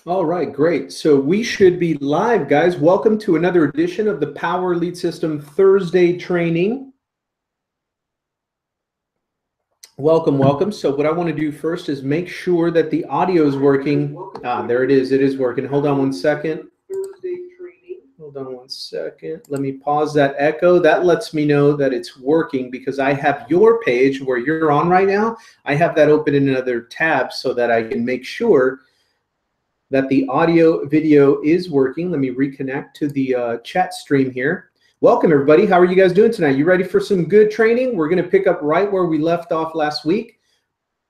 All right, great. So we should be live, guys. Welcome to another edition of the Power Lead System Thursday Training. Welcome, welcome. So what I want to do first is make sure that the audio is working. There it is. It is working. Hold on one second. Hold on one second. Let me pause that echo. That lets me know that it's working because I have your page where you're on right now. I have that open in another tab so that I can make sure that the audio video is working. Let me reconnect to the chat stream here. Welcome, everybody. How are you guys doing tonight? You ready for some good training? We're going to pick up right where we left off last week.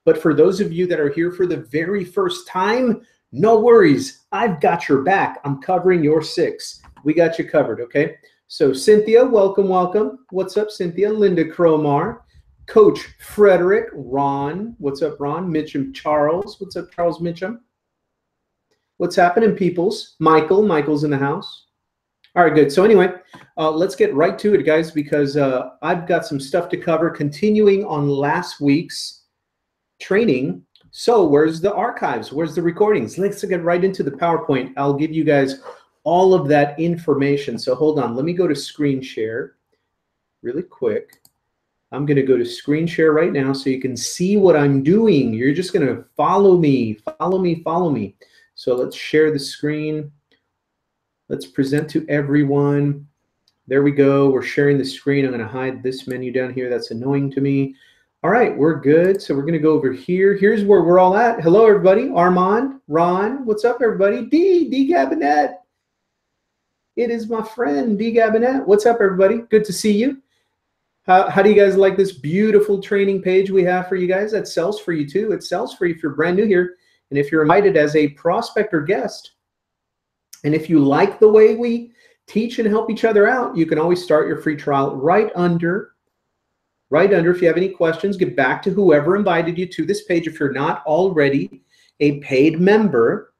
But for those of you that are here for the very first time, no worries. I've got your back. I'm covering your six. We got you covered, okay? So Cynthia, welcome, welcome. What's up, Cynthia? Linda Cromar, Coach Frederick, Ron. What's up, Ron? Mitchum Charles. What's up, Charles Mitchum? What's happening, peoples? Michael's in the house. All right, good. So anyway, let's get right to it, guys, because I've got some stuff to cover continuing on last week's training. So where's the archives? Where's the recordings? Let's get right into the PowerPoint. I'll give you guys all of that information. So hold on. Let me go to screen share really quick. I'm going to go to screen share right now so you can see what I'm doing. You're just going to follow me, follow me, follow me. So let's share the screen. Let's present to everyone. There we go. We're sharing the screen. I'm going to hide this menu down here. That's annoying to me. All right, we're good. So we're going to go over here. Here's where we're all at. Hello, everybody. Armand, Ron, what's up, everybody? D Gabinet. It is my friend, D Gabinet. What's up, everybody? Good to see you. How do you guys like this beautiful training page we have for you guys? That sells for you, too. It sells for you if you're brand new here. And if you're invited as a prospect or guest, and if you like the way we teach and help each other out, you can always start your free trial right under. If you have any questions, get back to whoever invited you to this page. If you're not already a paid member,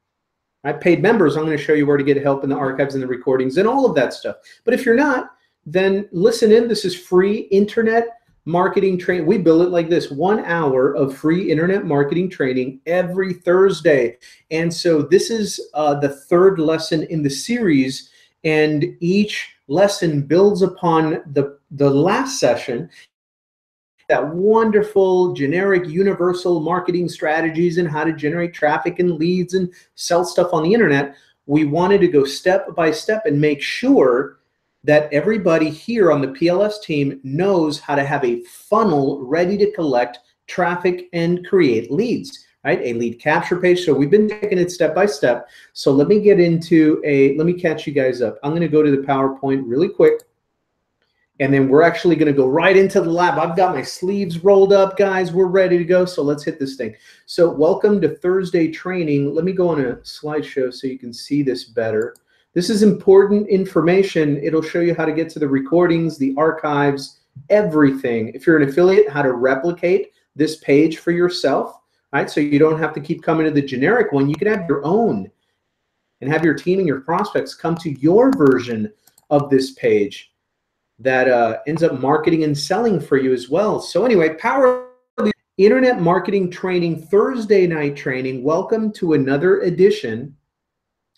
right? Paid members, I'm going to show you where to get help in the archives and the recordings and all of that stuff. But if you're not, then listen in. This is free internet marketing training. We bill it like this: 1 hour of free internet marketing training every Thursday. And so this is the third lesson in the series, and each lesson builds upon the last session. That wonderful generic universal marketing strategies and how to generate traffic and leads and sell stuff on the internet. We wanted to go step by step and make sure that everybody here on the PLS team knows how to have a funnel ready to collect traffic and create leads, right? A lead capture page. So we've been taking it step by step. So let me get into let me catch you guys up. I'm going to go to the PowerPoint really quick. And then we're actually going to go right into the lab. I've got my sleeves rolled up, guys. We're ready to go. So let's hit this thing. So welcome to Thursday training. Let me go on a slideshow so you can see this better. This is important information. It'll show you how to get to the recordings, the archives, everything. If you're an affiliate, how to replicate this page for yourself, right? So you don't have to keep coming to the generic one. You can have your own and have your team and your prospects come to your version of this page that ends up marketing and selling for you as well. So anyway, Power Internet Marketing Training, Thursday night training. Welcome to another edition.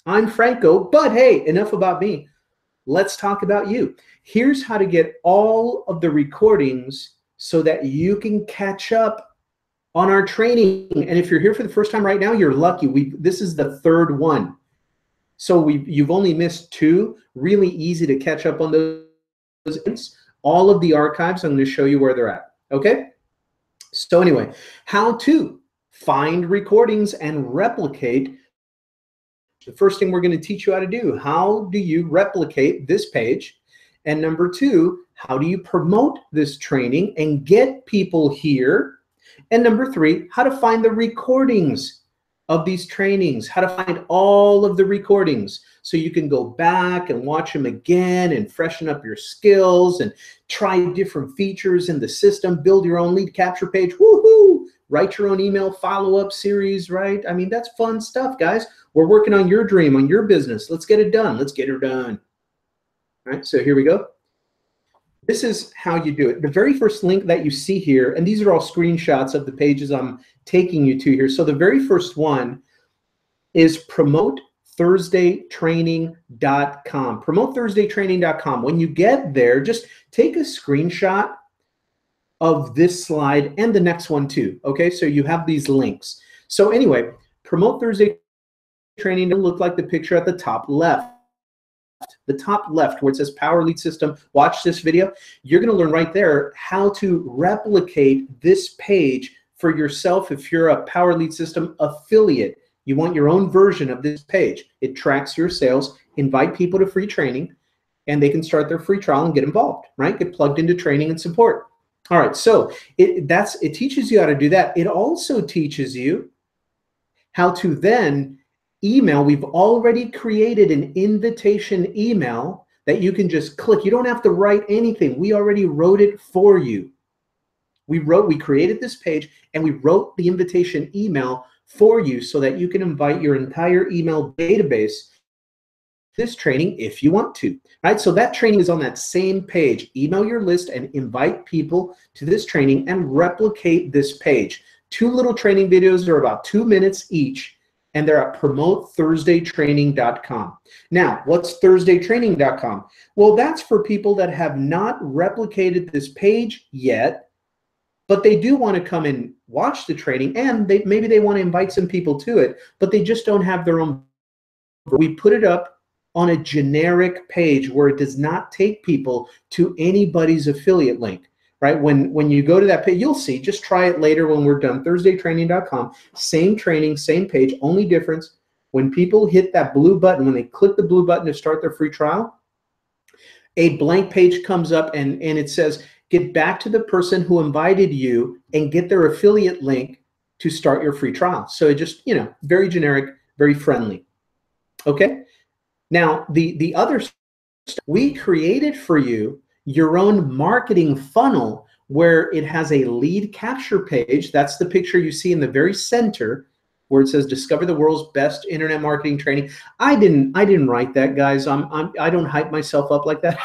I'm Franco, but hey, enough about me. Let's talk about you. Here's how to get all of the recordings so that you can catch up on our training. And if you're here for the first time right now, you're lucky. This is the third one. So you've only missed 2. Really easy to catch up on those. All of the archives, I'm going to show you where they're at. Okay? So anyway, how to find recordings and replicate. The first thing we're going to teach you how to do. How do you replicate this page? And number 2, how do you promote this training and get people here? And number 3, how to find the recordings of these trainings, how to find all of the recordings so you can go back and watch them again and freshen up your skills and try different features in the system, build your own lead capture page, woohoo, write your own email follow-up series, right? I mean, that's fun stuff, guys. We're working on your dream, on your business. Let's get it done. Let's get her done. All right, so here we go. This is how you do it. The very first link that you see here, and these are all screenshots of the pages I'm taking you to here. So the very first one is PromoteThursdayTraining.com. PromoteThursdayTraining.com. When you get there, just take a screenshot of this slide and the next one too. Okay, so you have these links. So anyway, Promote Thursday Training will look like the picture at the top left. The top left where it says Power Lead System, watch this video. You're going to learn right there how to replicate this page for yourself if you're a Power Lead System affiliate. You want your own version of this page. It tracks your sales, invite people to free training, and they can start their free trial and get involved, right? Get plugged into training and support. All right, so it teaches you how to do that. It also teaches you how to then email. We've already created an invitation email that you can just click. You don't have to write anything. We already wrote it for you. We created this page and we wrote the invitation email for you so that you can invite your entire email database to this training if you want to, right? So that training is on that same page. Email your list and invite people to this training and replicate this page. 2 little training videos are about 2 minutes each, and they're at PromoteThursdayTraining.com. Now, what's ThursdayTraining.com? Well, that's for people that have not replicated this page yet, but they do want to come and watch the training, and maybe they want to invite some people to it, but they just don't have their own. We put it up on a generic page where it does not take people to anybody's affiliate link. Right? When you go to that page, you'll see, just try it later when we're done, ThursdayTraining.com, same training, same page, only difference, when people hit that blue button, when they click the blue button to start their free trial, a blank page comes up and it says, get back to the person who invited you and get their affiliate link to start your free trial. So it just, very generic, very friendly. Okay? Now, the other stuff we created for you, your own marketing funnel where it has a lead capture page. That's the picture you see in the very center where it says discover the world's best internet marketing training. I didn't write that, guys. I don't hype myself up like that.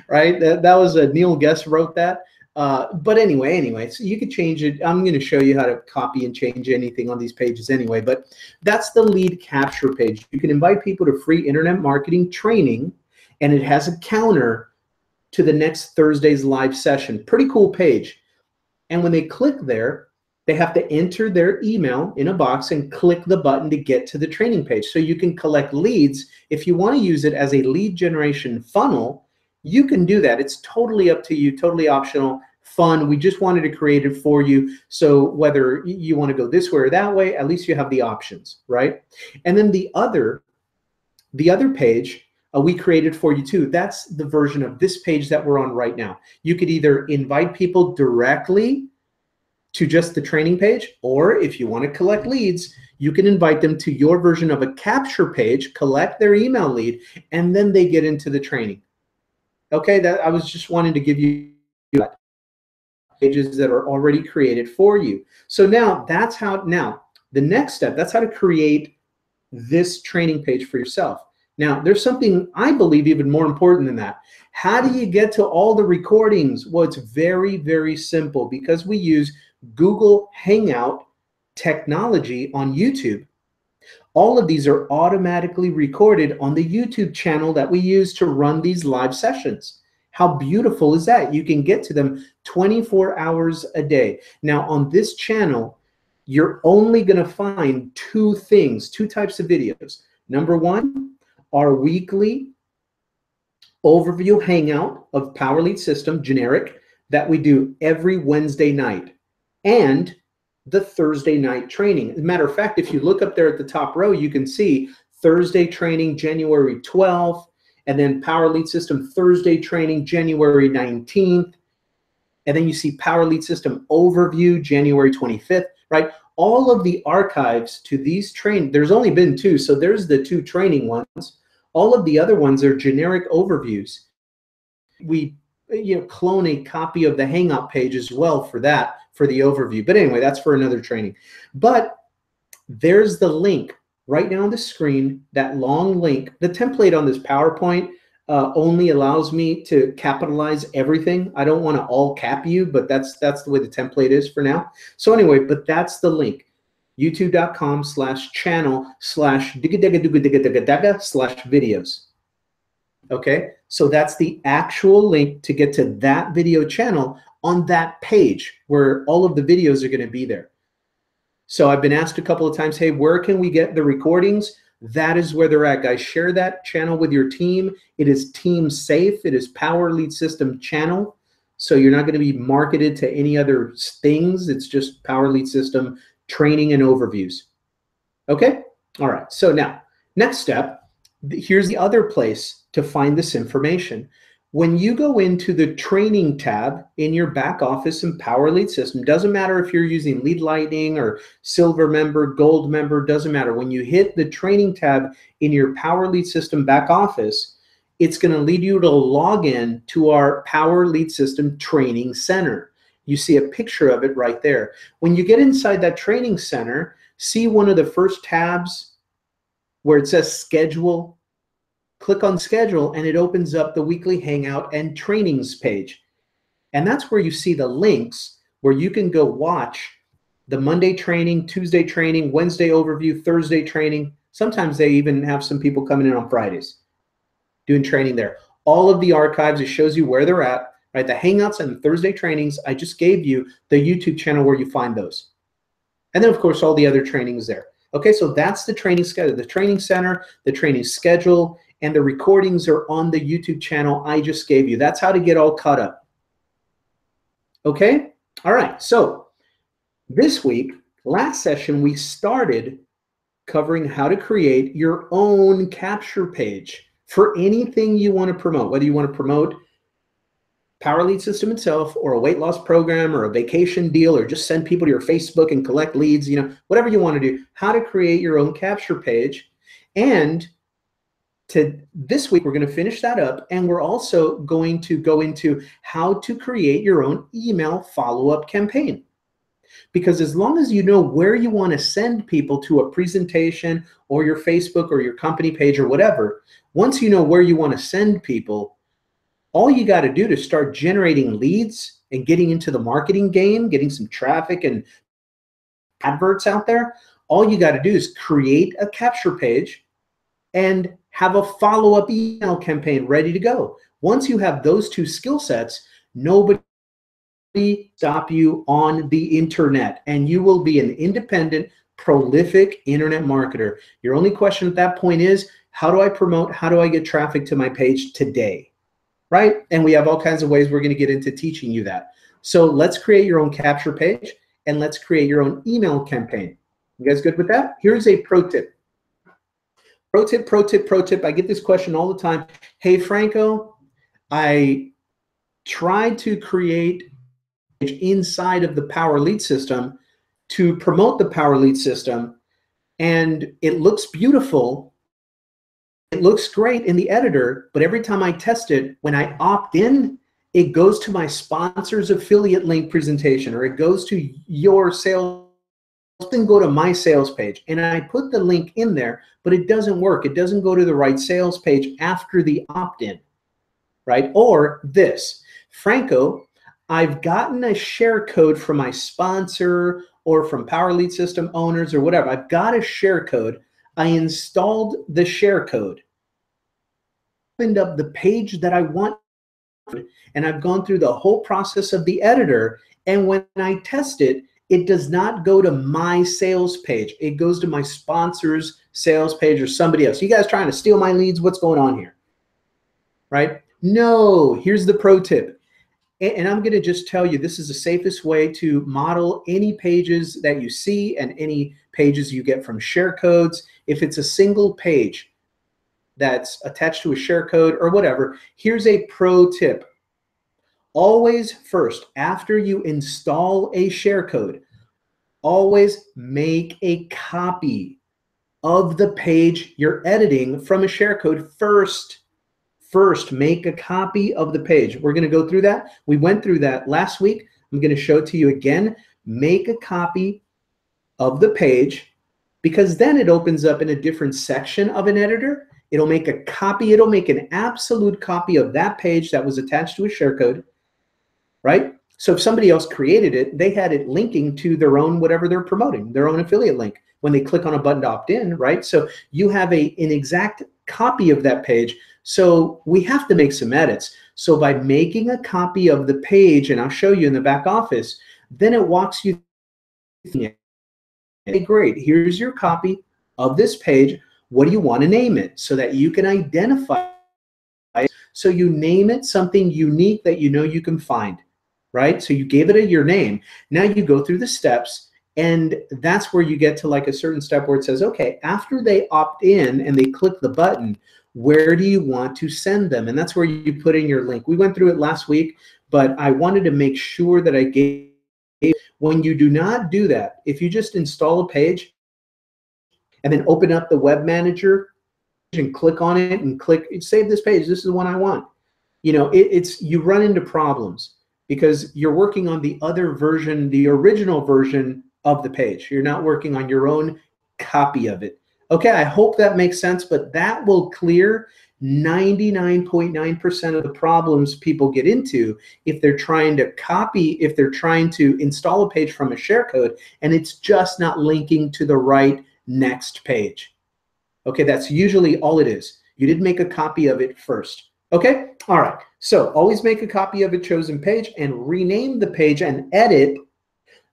Right? That was Neil Guest wrote that. But anyway, so you could change it. I'm going to show you how to copy and change anything on these pages anyway, but that's the lead capture page. You can invite people to free internet marketing training, and it has a counter to the next Thursday's live session. Pretty cool page. And when they click there, they have to enter their email in a box and click the button to get to the training page. So you can collect leads. If you want to use it as a lead generation funnel, you can do that. It's totally up to you, totally optional, fun. We just wanted to create it for you. So whether you want to go this way or that way, at least you have the options, right? And then the other page, we created for you too. That's the version of this page that we're on right now. You could either invite people directly to just the training page, or if you want to collect leads, you can invite them to your version of a capture page, collect their email lead, and then they get into the training. Okay, I was just wanting to give you pages that are already created for you. So now the next step, that's how to create this training page for yourself. Now, there's something I believe even more important than that. How do you get to all the recordings? Well, it's very, very simple because we use Google Hangout technology on YouTube. All of these are automatically recorded on the YouTube channel that we use to run these live sessions. How beautiful is that? You can get to them 24 hours a day. Now, on this channel, you're only going to find 2 types of videos. Number 1, our weekly overview hangout of Power Lead System, generic, that we do every Wednesday night, and the Thursday night training. As a matter of fact, if you look up there at the top row, you can see Thursday training January 12th, and then Power Lead System Thursday training January 19th, and then you see Power Lead System overview January 25th, right? All of the archives to these training, there's only been 2, so there's the 2 training ones. All of the other ones are generic overviews. We clone a copy of the Hangout page as well for that, for the overview. But anyway, that's for another training. But there's the link right now on the screen, that long link. The template on this PowerPoint only allows me to capitalize everything. I don't want to all cap you, but that's the way the template is for now. So anyway, but that's the link. youtube.com/channel/digga-digga-digga-digga-digga/videos. Okay, so that's the actual link to get to that video channel on that page where all of the videos are going to be there. So I've been asked a couple of times, hey, where can we get the recordings? That is where they're at, guys. Share that channel with your team. It is team safe. It is Power Lead System channel. So you're not going to be marketed to any other things. It's just Power Lead System training and overviews. Okay? All right. So now, next step, here's the other place to find this information. When you go into the training tab in your back office in Power Lead System, doesn't matter if you're using Lead Lightning or Silver member, Gold member, doesn't matter. When you hit the training tab in your Power Lead System back office, it's going to lead you to log in to our Power Lead System Training Center. You see a picture of it right there. When you get inside that training center, see one of the first tabs where it says Schedule. Click on Schedule and it opens up the weekly Hangout and trainings page. And that's where you see the links where you can go watch the Monday training, Tuesday training, Wednesday overview, Thursday training. Sometimes they even have some people coming in on Fridays doing training there. All of the archives, it shows you where they're at, right? The Hangouts and the Thursday trainings, I just gave you the YouTube channel where you find those. And then, of course, all the other trainings there. Okay, so that's the training schedule, the training center, the training schedule, and the recordings are on the YouTube channel I just gave you. That's how to get all caught up. Okay? All right. So this week, last session, we started covering how to create your own capture page for anything you want to promote, whether you want to promote Power Lead System itself or a weight loss program or a vacation deal or just send people to your Facebook and collect leads, you know, whatever you want to do, how to create your own capture page. And this week, we're going to finish that up, and we're also going to go into how to create your own email follow-up campaign. Because as long as you know where you want to send people to a presentation or your Facebook or your company page or whatever, once you know where you want to send people, all you got to do to start generating leads and getting into the marketing game, getting some traffic and adverts out there, all you got to do is create a capture page and have a follow-up email campaign ready to go. Once you have those two skill sets, nobody stop you on the internet, and you will be an independent, prolific internet marketer. Your only question at that point is, how do I promote? How do I get traffic to my page today? Right? And we have all kinds of ways we're going to get into teaching you that. So let's create your own capture page, and let's create your own email campaign. You guys good with that? Here's a pro tip. Pro tip, pro tip, pro tip. I get this question all the time. Hey, Franco, I tried to create inside of the Power Lead System to promote the Power Lead System, and it looks beautiful. It looks great in the editor, but every time I test it, when I opt in, it goes to my sponsor's affiliate link presentation, or it goes to your sales, then go to my sales page. And I put the link in there, but it doesn't work. It doesn't go to the right sales page after the opt-in, right? Or this, Franco, I've gotten a share code from my sponsor or from Power Lead System owners or whatever. I've got a share code. I installed the share code, opened up the page that I want, and I've gone through the whole process of the editor. And when I test it, it does not go to my sales page. It goes to my sponsor's sales page or somebody else. You guys trying to steal my leads? What's going on here? Right? No, here's the pro tip. And I'm going to just tell you, this is the safest way to model any pages that you see and any pages you get from share codes. If it's a single page that's attached to a share code or whatever, here's a pro tip. Always first, after you install a share code, always make a copy of the page you're editing from a share code first. First, make a copy of the page. We're going to go through that. We went through that last week. I'm going to show it to you again. Make a copy of the page, because then it opens up in a different section of an editor. It'll make a copy. It'll make an absolute copy of that page that was attached to a share code, right? So if somebody else created it, they had it linking to their own, whatever they're promoting, their own affiliate link when they click on a button to opt in, right? So you have an exact copy of that page. So we have to make some edits. So by making a copy of the page, and I'll show you in the back office, then it walks you through it. Hey, great, here's your copy of this page. What do you want to name it so that you can identify it? So you name it something unique that you know you can find, right? So you gave it your name. Now you go through the steps, and that's where you get to like a certain step where it says, okay, after they opt in and they click the button, where do you want to send them? And that's where you put in your link. We went through it last week, but I wanted to make sure that I gave. When you do not do that, if you just install a page and then open up the web manager and click on it and click save this page, this is the one I want, you know, you run into problems because you're working on the other version, the original version of the page. You're not working on your own copy of it. Okay, I hope that makes sense, but that will clear 99.9% of the problems people get into if they're trying to copy, if they're trying to install a page from a share code and it's just not linking to the right next page. Okay, that's usually all it is. You didn't make a copy of it first. Okay, all right. So always make a copy of a chosen page and rename the page and edit,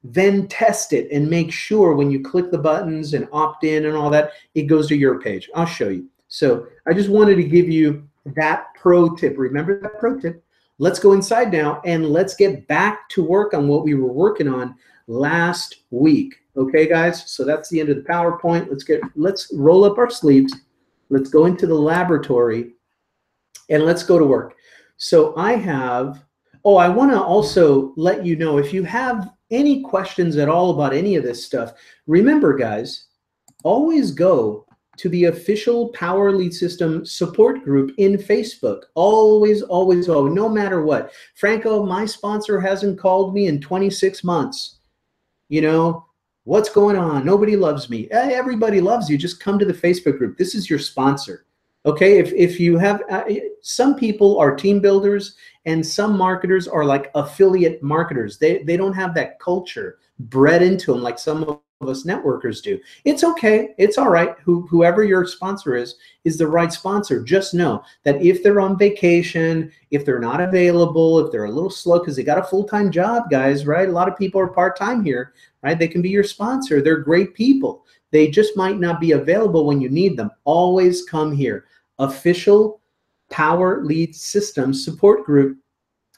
then test it and make sure when you click the buttons and opt in and all that, it goes to your page. I'll show you. So I just wanted to give you that pro tip. Remember that pro tip? Let's go inside now and let's get back to work on what we were working on last week. Okay, guys? So that's the end of the PowerPoint. Let's roll up our sleeves. Let's go into the laboratory and let's go to work. So I want to also let you know, if you have any questions at all about any of this stuff, remember, guys, always go to the official Power Lead System support group in Facebook. Always, always, always, no matter what. Franco, my sponsor hasn't called me in 26 months. You know, what's going on? Nobody loves me. Everybody loves you. Just come to the Facebook group. This is your sponsor. Okay, if you have, some people are team builders and some marketers are like affiliate marketers. They don't have that culture bred into them like some of us networkers do. It's okay. It's all right. Whoever your sponsor is the right sponsor. Just know that if they're on vacation, if they're not available, if they're a little slow because they got a full-time job, guys, right? A lot of people are part-time here, right? They can be your sponsor. They're great people. They just might not be available when you need them. Always come here. Official Power Lead System support group,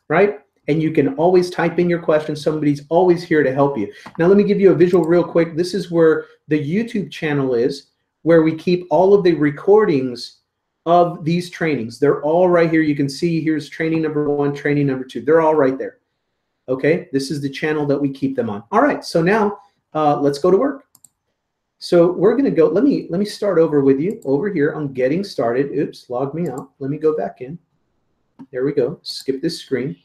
right? And you can always type in your questions. Somebody's always here to help you. Now, let me give you a visual real quick. This is where the YouTube channel is, where we keep all of the recordings of these trainings. They're all right here. You can see here's training number 1, training number 2. They're all right there. Okay, this is the channel that we keep them on. All right, so now let's go to work. So we're going to go, let me start over with you over here on getting started. Oops, log me out. Let me go back in. There we go. Skip this screen.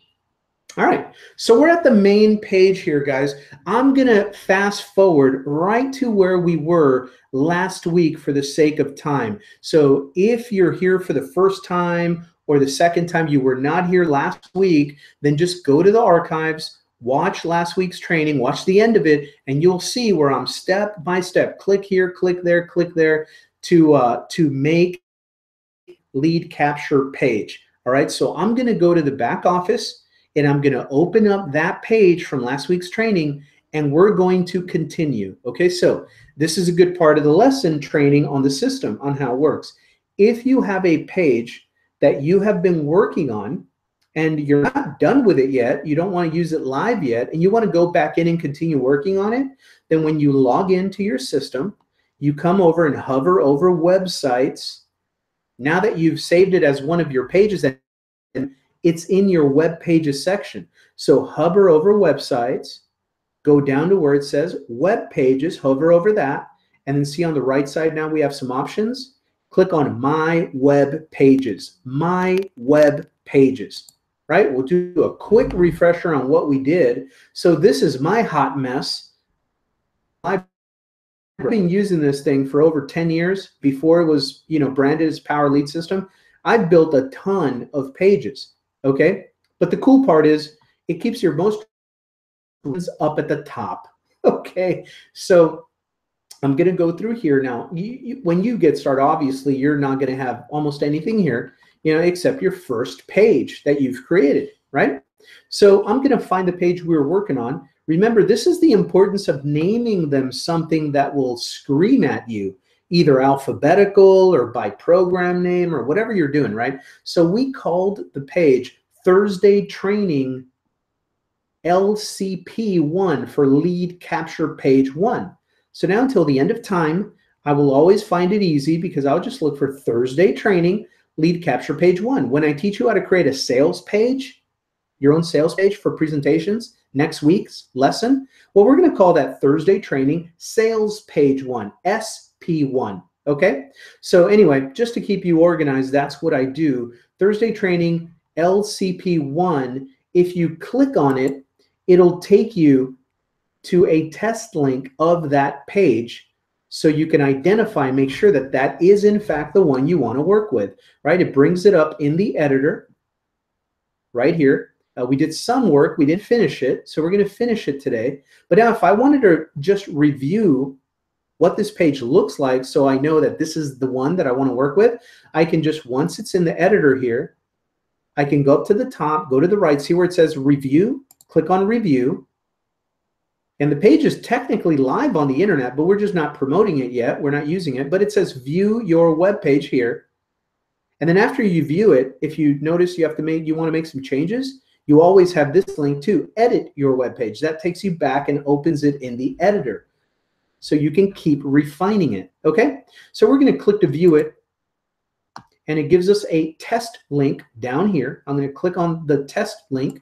All right, so we're at the main page here, guys. I'm going to fast forward right to where we were last week for the sake of time. So if you're here for the first time or the second time, you were not here last week, then just go to the archives, watch last week's training, watch the end of it, and you'll see where I'm step by step. Click here, click there to make lead capture page. All right, so I'm going to go to the back office and I'm going to open up that page from last week's training and we're going to continue. Okay, so this is a good part of the lesson training on the system on how it works. If you have a page that you have been working on and you're not done with it yet, you don't want to use it live yet, and you want to go back in and continue working on it, then when you log into your system, you come over and hover over websites. Now that you've saved it as one of your pages, and it's in your web pages section. So hover over websites, go down to where it says web pages, hover over that, and then see on the right side now we have some options. Click on my web pages, my web pages, right? We'll do a quick refresher on what we did. So this is my hot mess. I've been using this thing for over 10 years before it was, branded as Power Lead System. I've built a ton of pages. Okay, but the cool part is it keeps your most is up at the top. Okay, so I'm going to go through here now. When you get started, obviously, you're not going to have almost anything here, except your first page that you've created, right? So I'm going to find the page we were working on. Remember, this is the importance of naming them something that will scream at you, either alphabetical or by program name or whatever you're doing, right? So we called the page Thursday Training LCP1 for Lead Capture Page 1. So now until the end of time, I will always find it easy because I'll just look for Thursday Training Lead Capture Page 1. When I teach you how to create a sales page, your own sales page for presentations, next week's lesson, well, we're going to call that Thursday Training Sales Page 1, SP1. Okay? So anyway, just to keep you organized, that's what I do. Thursday Training LCP1, if you click on it, it'll take you to a test link of that page so you can identify, make sure that that is in fact the one you want to work with, right? It brings it up in the editor right here. We did some work, we didn't finish it, so we're going to finish it today. But now if I wanted to just review what this page looks like so I know that this is the one that I want to work with, I can just, once it's in the editor here, I can go up to the top, go to the right, see where it says review, click on review, and the page is technically live on the internet, but we're just not promoting it yet. We're not using it, but it says view your web page here. And then after you view it, if you notice you want to make some changes, you always have this link to edit your web page. That takes you back and opens it in the editor. So you can keep refining it, okay? So we're going to click to view it, and it gives us a test link down here. I'm going to click on the test link,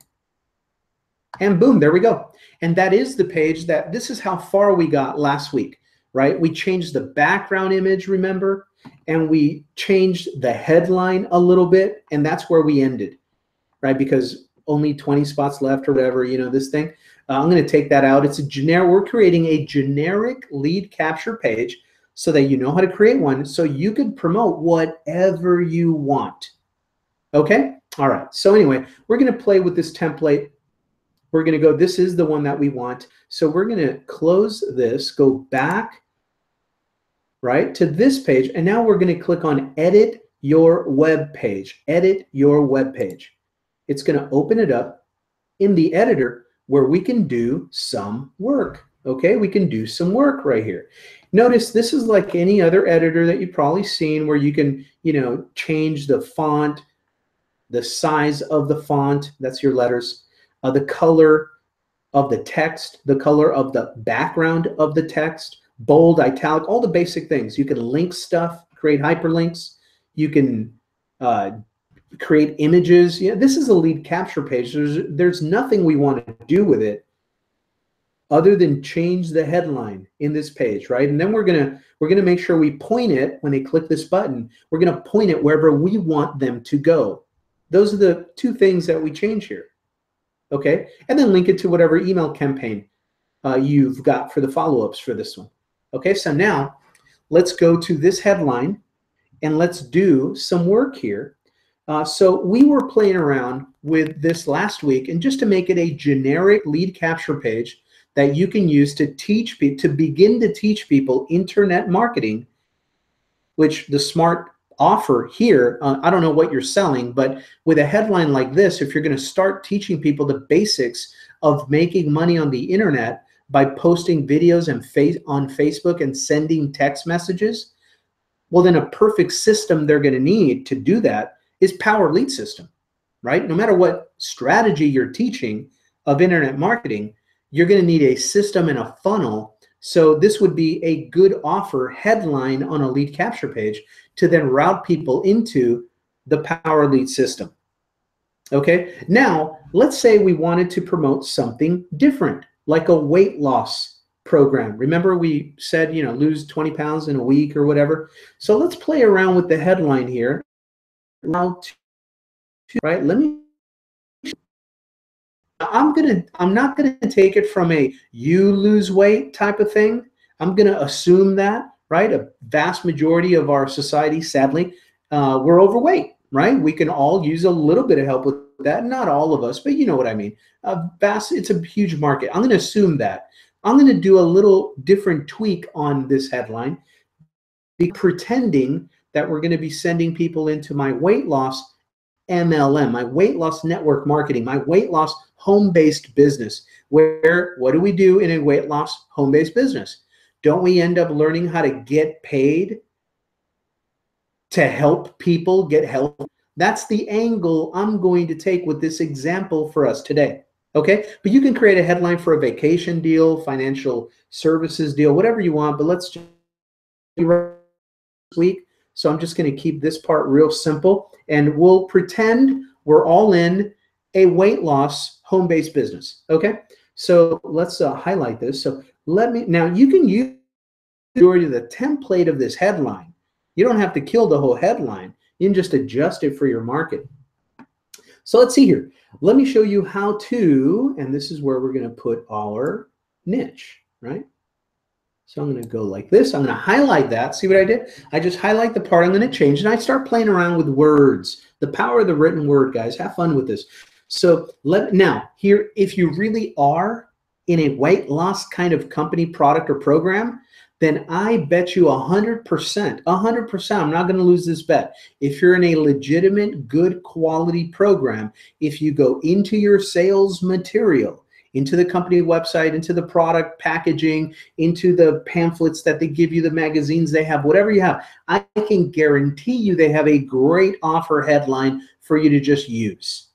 and boom, there we go. And that is the page this is how far we got last week, right? We changed the background image, remember? And we changed the headline a little bit, and that's where we ended, right? Because only 20 spots left or whatever, this thing. I'm going to take that out. It's a generic, we're creating a generic lead capture page so that you know how to create one so you can promote whatever you want. Okay? All right. So anyway, we're going to play with this template. We're going to go, this is the one that we want. So we're going to close this, go back, right, to this page. And now we're going to click on edit your web page. Edit your web page. It's going to open it up in the editor where we can do some work. Okay, we can do some work right here. Notice this is like any other editor that you've probably seen where you can, change the font, the size of the font, that's your letters, the color of the text, the color of the background of the text, bold, italic, all the basic things. You can link stuff, create hyperlinks. You can create images. This is a lead capture page. There's nothing we want to do with it other than change the headline in this page, right? And then we're gonna make sure we point it when they click this button. We're gonna point it wherever we want them to go. Those are the two things that we change here. Okay, and then link it to whatever email campaign you've got for the follow-ups for this one. Okay, so now let's go to this headline and let's do some work here. So we were playing around with this last week, and just to make it a generic lead capture page that you can use to teach people, to begin to teach people internet marketing, which the smart offer here, I don't know what you're selling, but with a headline like this, if you're going to start teaching people the basics of making money on the internet by posting videos and on Facebook and sending text messages, well, then a perfect system they're going to need to do that is Power Lead System, right? No matter what strategy you're teaching of internet marketing, you're going to need a system and a funnel. So this would be a good offer headline on a lead capture page to then route people into the Power Lead System. Okay, now let's say we wanted to promote something different, like a weight loss program. Remember we said, lose 20 pounds in a week or whatever. So let's play around with the headline here. Right, I'm not gonna take it from a you lose weight type of thing. I'm gonna assume that, right, a vast majority of our society, sadly, we're overweight, right? We can all use a little bit of help with that. Not all of us, but you know what I mean. It's a huge market. I'm going to assume that. I'm going to do a little different tweak on this headline, pretending that we're going to be sending people into my weight loss MLM, my weight loss network marketing, my weight loss home-based business. Where, what do we do in a weight loss home-based business? Don't we end up learning how to get paid to help people get help? That's the angle I'm going to take with this example for us today. Okay, but you can create a headline for a vacation deal, financial services deal, whatever you want, but let's just week. So I'm just going to keep this part real simple, and we'll pretend we're all in a weight loss home-based business. Okay, so let's highlight this. So now you can use the majority of the template of this headline. You don't have to kill the whole headline. You can just adjust it for your market. So let's see here. Let me show you how to, and this is where we're going to put our niche, right? So I'm going to go like this. I'm going to highlight that. See what I did? I just highlight the part I'm going to change, and I start playing around with words. The power of the written word, guys. Have fun with this. So now here, if you really are in a weight loss kind of company, product, or program, then I bet you 100%, I'm not going to lose this bet. If you're in a legitimate, good quality program, if you go into your sales material, into the company website, into the product packaging, into the pamphlets that they give you, the magazines they have, whatever you have, I can guarantee you they have a great offer headline for you to just use.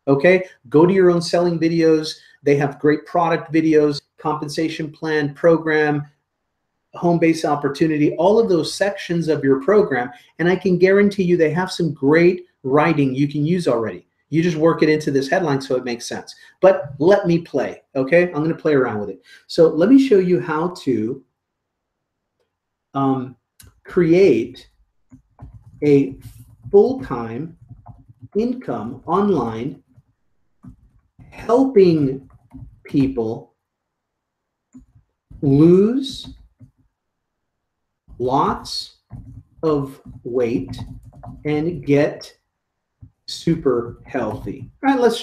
Okay? Go to your own selling videos. They have great product videos, compensation plan, program, home-based opportunity, all of those sections of your program, and I can guarantee you they have some great writing you can use already. You just work it into this headline so it makes sense. But let me play, okay? I'm going to play around with it. So let me show you how to create a full-time income online, helping people lose lots of weight and get super healthy. All right, let's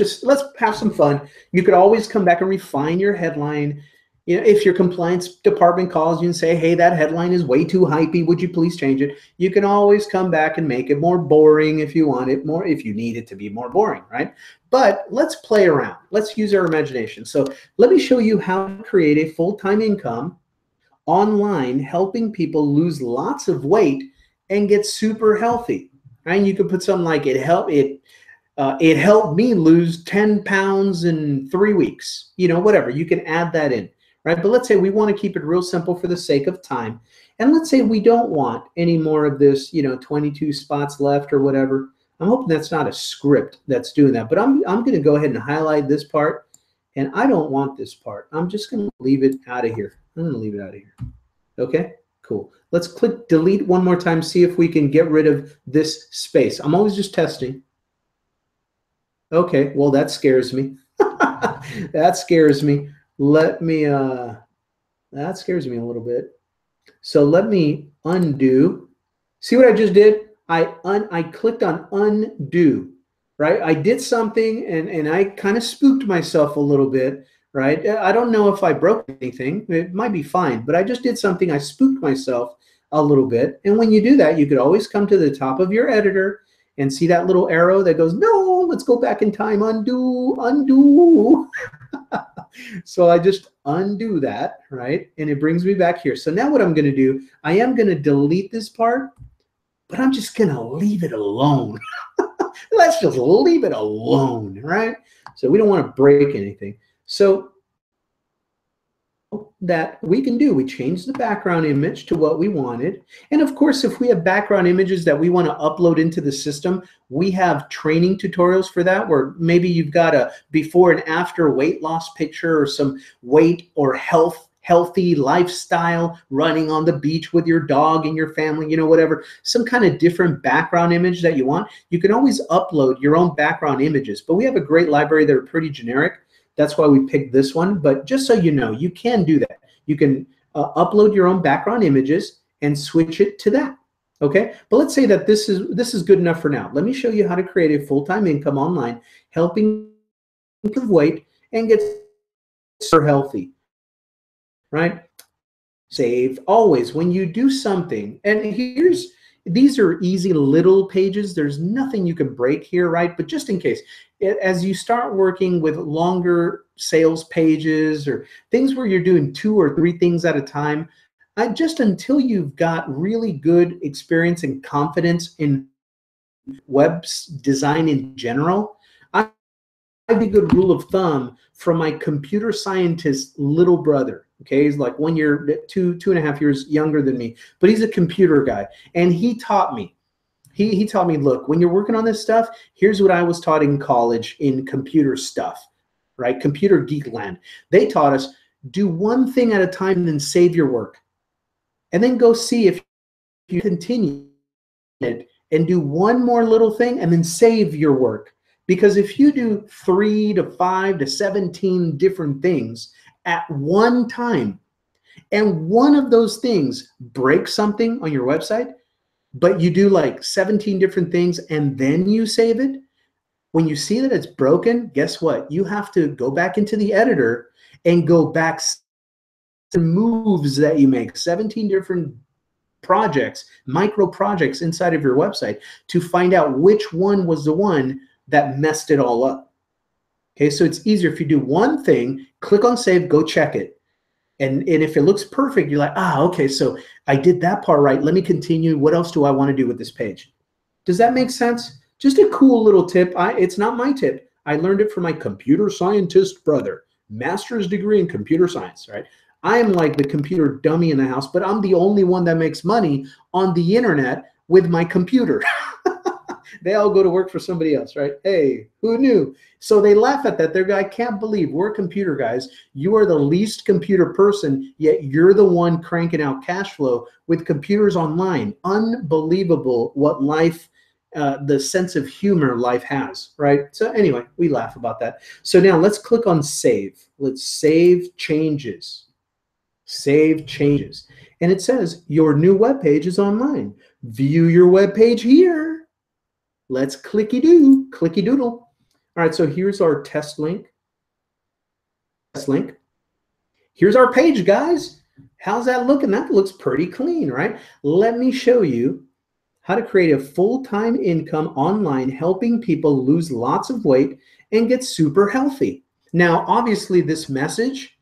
have some fun. You could always come back and refine your headline. You know, if your compliance department calls you and say, hey, that headline is way too hypey, would you please change it? You can always come back and make it more boring if you want it more, if you need it to be more boring, right? But let's play around. Let's use our imagination. So let me show you how to create a full-time income online, helping people lose lots of weight and get super healthy. Right? You could put something like it helped me lose 10 pounds in 3 weeks. You know, whatever. You can add that in, right? But let's say we want to keep it real simple for the sake of time. And let's say we don't want any more of this, 22 spots left or whatever. I'm hoping that's not a script that's doing that. But I'm going to go ahead and highlight this part. And I don't want this part. I'm just going to leave it out of here. I'm going to leave it out of here. Okay, cool. Let's click delete one more time, see if we can get rid of this space. I'm always just testing. Okay, well, that scares me. That scares me. That scares me a little bit. So let me undo. See what I just did? I clicked on undo, right? I did something and I kind of spooked myself a little bit. Right? I don't know if I broke anything. It might be fine, but I just did something. I spooked myself a little bit. And when you do that, you could always come to the top of your editor and see that little arrow that goes, no, let's go back in time, undo, undo. So I just undo that, right? And it brings me back here. So now what I'm going to do, I am going to delete this part, but I'm just going to leave it alone. Let's just leave it alone, right? So we don't want to break anything. So that we can do, we change the background image to what we wanted. And of course, if we have background images that we want to upload into the system, we have training tutorials for that, where maybe you've got a before and after weight loss picture or some weight or healthy lifestyle, running on the beach with your dog and your family, whatever, some kind of different background image that you want. You can always upload your own background images, but we have a great library that are pretty generic. That's why we picked this one. But just so you know, you can do that. You can upload your own background images and switch it to that. Okay, but let's say that this is good enough for now. Let me show you how to create a full-time income online, helping lose weight and get super healthy, right? Save always when you do something. And these are easy little pages. There's nothing you can break here, right? But just in case, as you start working with longer sales pages or things where you're doing 2 or 3 things at a time, just until you've got really good experience and confidence in web design in general, I have a good rule of thumb from my computer scientist little brother. Okay, he's like 1 year, 2.5 years younger than me, but he's a computer guy, and he taught me. He taught me, look, when you're working on this stuff, here's what I was taught in college in computer stuff, right? Computer geek land. They taught us, do one thing at a time, and then save your work, and then go see if you continue it and do one more little thing and then save your work. Because if you do 3 to 5 to 17 different things at one time, and one of those things breaks something on your website, but you do like 17 different things and then you save it, when you see that it's broken, guess what? You have to go back into the editor and go back to moves that you make, 17 different projects, micro projects inside of your website to find out which one was the one that messed it all up. Okay, so it's easier if you do one thing, click on save, go check it. And if it looks perfect, you're like, okay, so I did that part right. Let me continue. What else do I want to do with this page? Does that make sense? Just a cool little tip. It's not my tip. I learned it from my computer scientist brother, master's degree in computer science, right? I am like the computer dummy in the house, but I'm the only one that makes money on the internet with my computer. They all go to work for somebody else, right? Hey, who knew? So they laugh at that. They're like, I can't believe we're computer guys. You are the least computer person, yet you're the one cranking out cash flow with computers online. Unbelievable what life, the sense of humor life has, right? So anyway, we laugh about that. So now let's click on save. Let's save changes. Save changes. And it says your new web page is online. View your web page here. Let's clicky doodle. All right, so here's our test link. Here's our page, guys. How's that looking? That looks pretty clean, right? Let me show you how to create a full-time income online, helping people lose lots of weight and get super healthy. Now, obviously, this message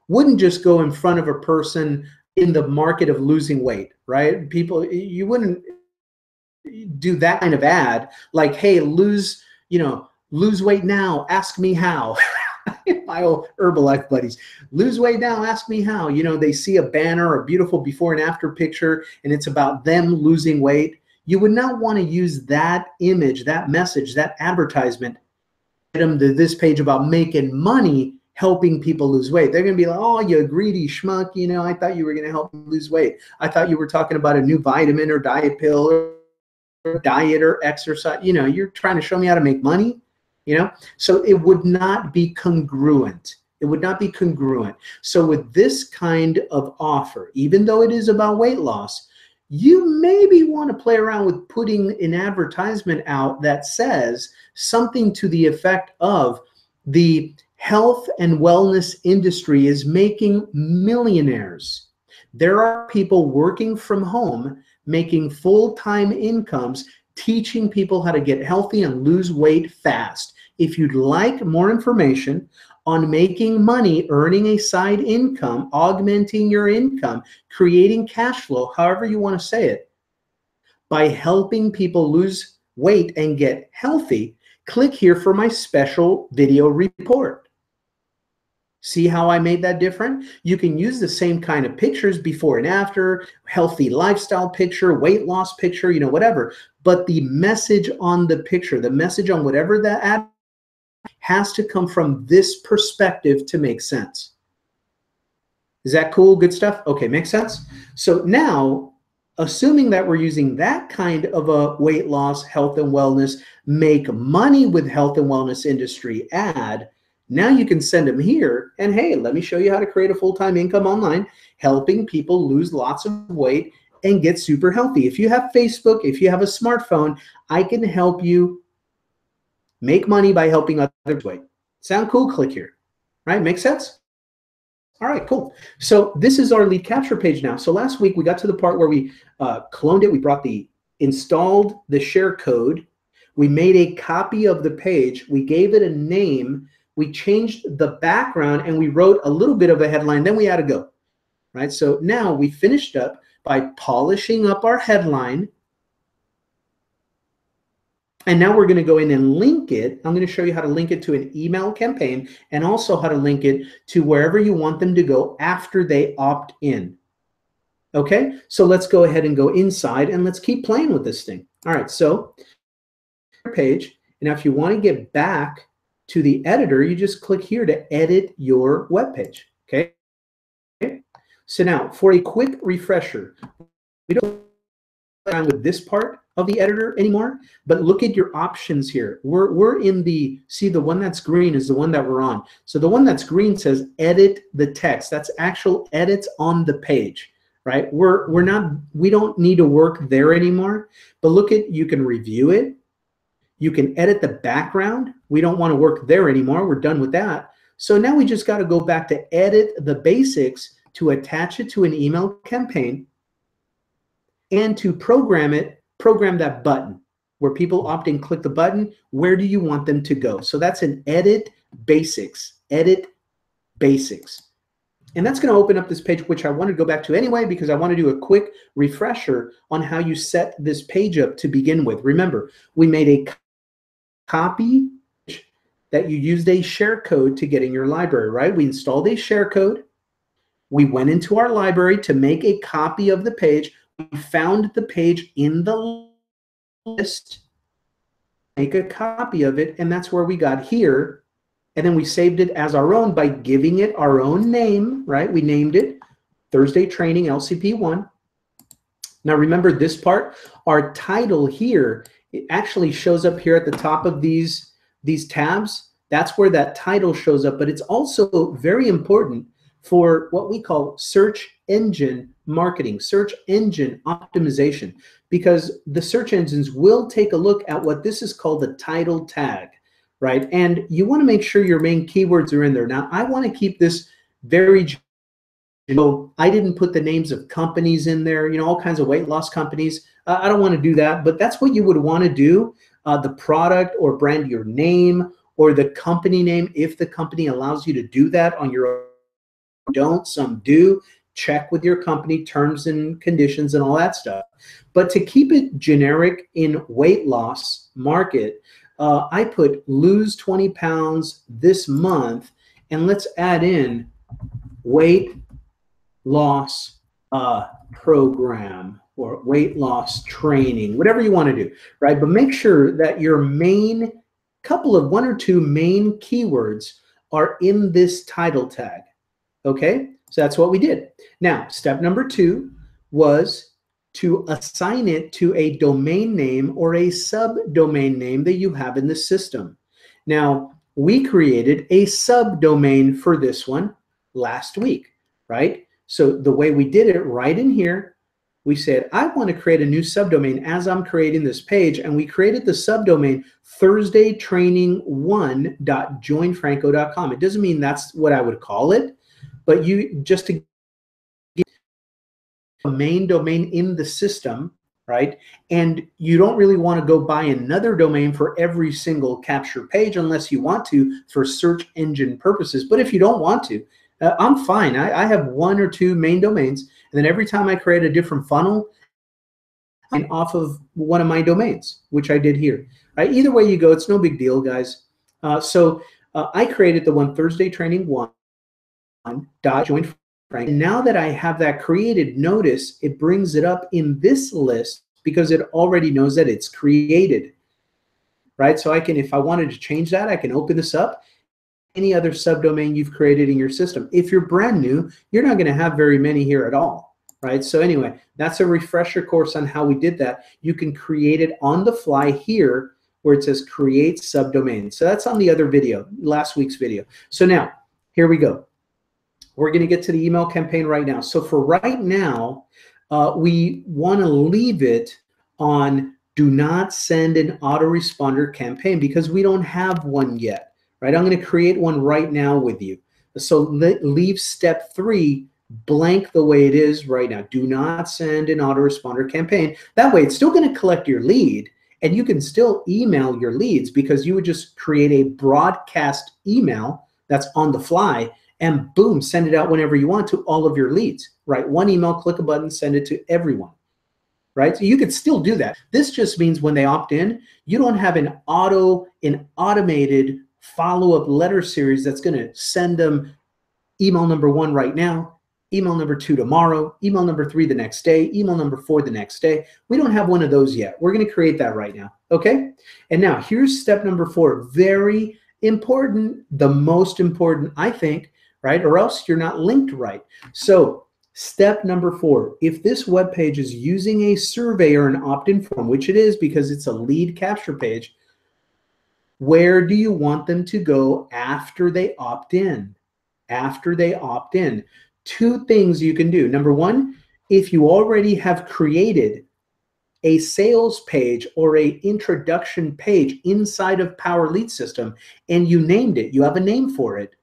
wouldn't just go in front of a person in the market of losing weight, right? People, you wouldn't do that kind of ad like, hey, lose weight now, ask me how. My old Herbalife buddies, lose weight now, ask me how. They see a banner, a beautiful before and after picture, and it's about them losing weight. You would not want to use that image, that message, that advertisement, get them to this page about making money helping people lose weight. They're going to be like, oh, you greedy schmuck, I thought you were going to help them lose weight. I thought you were talking about a new vitamin or diet pill or diet or exercise. You're trying to show me how to make money. So it would not be congruent. It would not be congruent. So with this kind of offer, even though it is about weight loss, you maybe want to play around with putting an advertisement out that says something to the effect of the health and wellness industry is making millionaires. There are people working from home making full-time incomes, teaching people how to get healthy and lose weight fast. If you'd like more information on making money, earning a side income, augmenting your income, creating cash flow, however you want to say it, by helping people lose weight and get healthy, click here for my special video report. See how I made that different? You can use the same kind of pictures, before and after, healthy lifestyle picture, weight loss picture, whatever. But the message on the picture, the message on whatever that ad has to come from this perspective to make sense. Is that cool? Good stuff? Okay, makes sense? So now, assuming that we're using that kind of a weight loss, health and wellness, make money with health and wellness industry ad, now you can send them here and, hey, let me show you how to create a full-time income online, helping people lose lots of weight and get super healthy. If you have Facebook, if you have a smartphone, I can help you make money by helping others. Sound cool? Click here. Right? Make sense? All right, cool. So this is our lead capture page now. So last week we got to the part where we cloned it. We installed the share code. We made a copy of the page. We gave it a name. We changed the background and we wrote a little bit of a headline. Then we had to go. Right? So now we finished up by polishing up our headline. And now we're going to go in and link it. I'm going to show you how to link it to an email campaign and also how to link it to wherever you want them to go after they opt in. Okay, so let's go ahead and go inside and let's keep playing with this thing. All right, so page. And now if you want to get back to the editor, you just click here to edit your web page. Okay. So now for a quick refresher, we don't on with this part of the editor anymore, but look at your options here. We're in the, see, the one that's green is the one that we're on. So the one that's green says edit the text. That's actual edits on the page, right? We don't need to work there anymore, but look at, you can review it. You can edit the background. We don't want to work there anymore. We're done with that. So now we just got to go back to edit the basics to attach it to an email campaign and to program that button where people opt in, click the button. Where do you want them to go? So that's an edit basics, edit basics. And that's going to open up this page, which I want to go back to anyway, because I want to do a quick refresher on how you set this page up to begin with. Remember, we made a copy that you used a share code to get in your library, right? We installed a share code. We went into our library to make a copy of the page. We found the page in the list, make a copy of it, and that's where we got here. And then we saved it as our own by giving it our own name, right? We named it Thursday Training LCP1. Now remember this part, our title here, it actually shows up here at the top of these tabs. That's where that title shows up, but it's also very important for what we call search engine marketing, search engine optimization, because the search engines will take a look at what this is called the title tag, right? And you want to make sure your main keywords are in there. Now, I want to keep this very, I didn't put the names of companies in there, all kinds of weight loss companies. I don't want to do that, but that's what you would want to do. The product or brand, your name or the company name, if the company allows you to do that on your own. Don't, some do. Check with your company terms and conditions and all that stuff. But to keep it generic in weight loss market, I put lose 20 pounds this month, and let's add in weight loss program or weight loss training, whatever you want to do, right? But make sure that your main one or two main keywords are in this title tag. Okay, so that's what we did. Now, step number 2 was to assign it to a domain name or a subdomain name that you have in the system. Now, we created a subdomain for this one last week, right? So the way we did it right in here, we said, I want to create a new subdomain as I'm creating this page, and we created the subdomain thursdaytraining1.joinfranco.com. It doesn't mean that's what I would call it, but you just to get a main domain in the system, right? And you don't really want to go buy another domain for every single capture page unless you want to for search engine purposes. But if you don't want to, I'm fine. I have 1 or 2 main domains, and then every time I create a different funnel, I'm off of one of my domains, which I did here. Right? Either way you go, it's no big deal, guys. So I created the one Thursday Training 1.join. And now that I have that created, notice it brings it up in this list because it already knows that it's created, right? So I can, if I wanted to change that, I can open this up. Any other subdomain you've created in your system. If you're brand new, you're not going to have very many here at all, right? So anyway, that's a refresher course on how we did that. You can create it on the fly here where it says create subdomain. So that's on the other video, last week's video. So now, here we go. We're going to get to the email campaign right now. So for right now, we want to leave it on do not send an autoresponder campaign because we don't have one yet, right? I'm going to create one right now with you. So leave step 3 blank the way it is right now. Do not send an autoresponder campaign. That way it's still going to collect your lead and you can still email your leads because you would just create a broadcast email that's on the fly and boom, send it out whenever you want to all of your leads, right? One email, click a button, send it to everyone, right? So you could still do that. This just means when they opt in, you don't have an automated follow-up letter series that's going to send them email number 1 right now, email number 2 tomorrow, email number 3 the next day, email number 4 the next day. We don't have one of those yet. We're going to create that right now, okay? And now here's step number 4, very important, the most important, I think, right? Or else you're not linked right. So step number 4, if this web page is using a survey or an opt-in form, which it is because it's a lead capture page, where do you want them to go after they opt in? After they opt in, 2 things you can do. Number 1, if you already have created a sales page or a introduction page inside of Power Lead System and you named it, you have a name for it,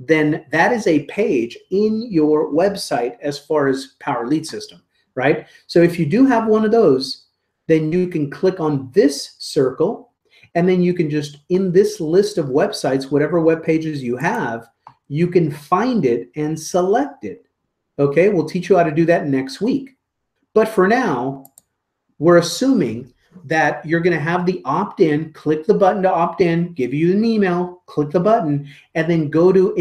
then that is a page in your website as far as Power Lead System, right? So if you do have one of those, then you can click on this circle and then you can just, in this list of websites, whatever web pages you have, you can find it and select it. Okay, we'll teach you how to do that next week. But for now, we're assuming that you're going to have the opt-in, click the button to opt in, give you an email, click the button, and then go to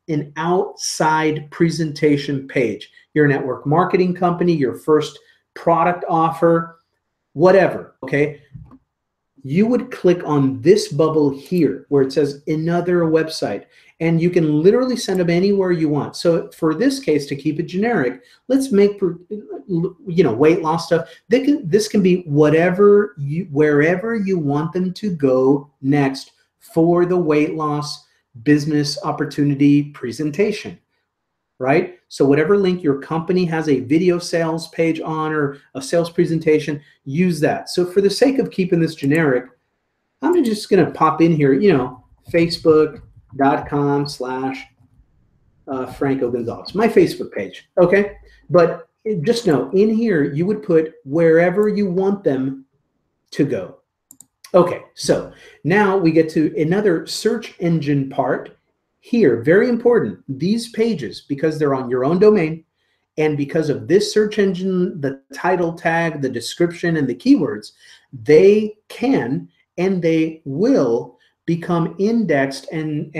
an outside presentation page. Your network marketing company, your first product offer, whatever, okay? You would click on this bubble here where it says another website, and you can literally send them anywhere you want. So for this case, to keep it generic, let's make, weight loss stuff. This can be wherever you want them to go next for the weight loss business opportunity presentation, right? So whatever link your company has a video sales page on or a sales presentation, use that. So for the sake of keeping this generic, I'm just going to pop in here, facebook.com/Franco Gonzalez, my Facebook page, okay? But just know, in here, you would put wherever you want them to go. Okay, so now we get to another search engine part here. Very important, these pages, because they're on your own domain, and because of this search engine, the title tag, the description, and the keywords, they can and they will become indexed, and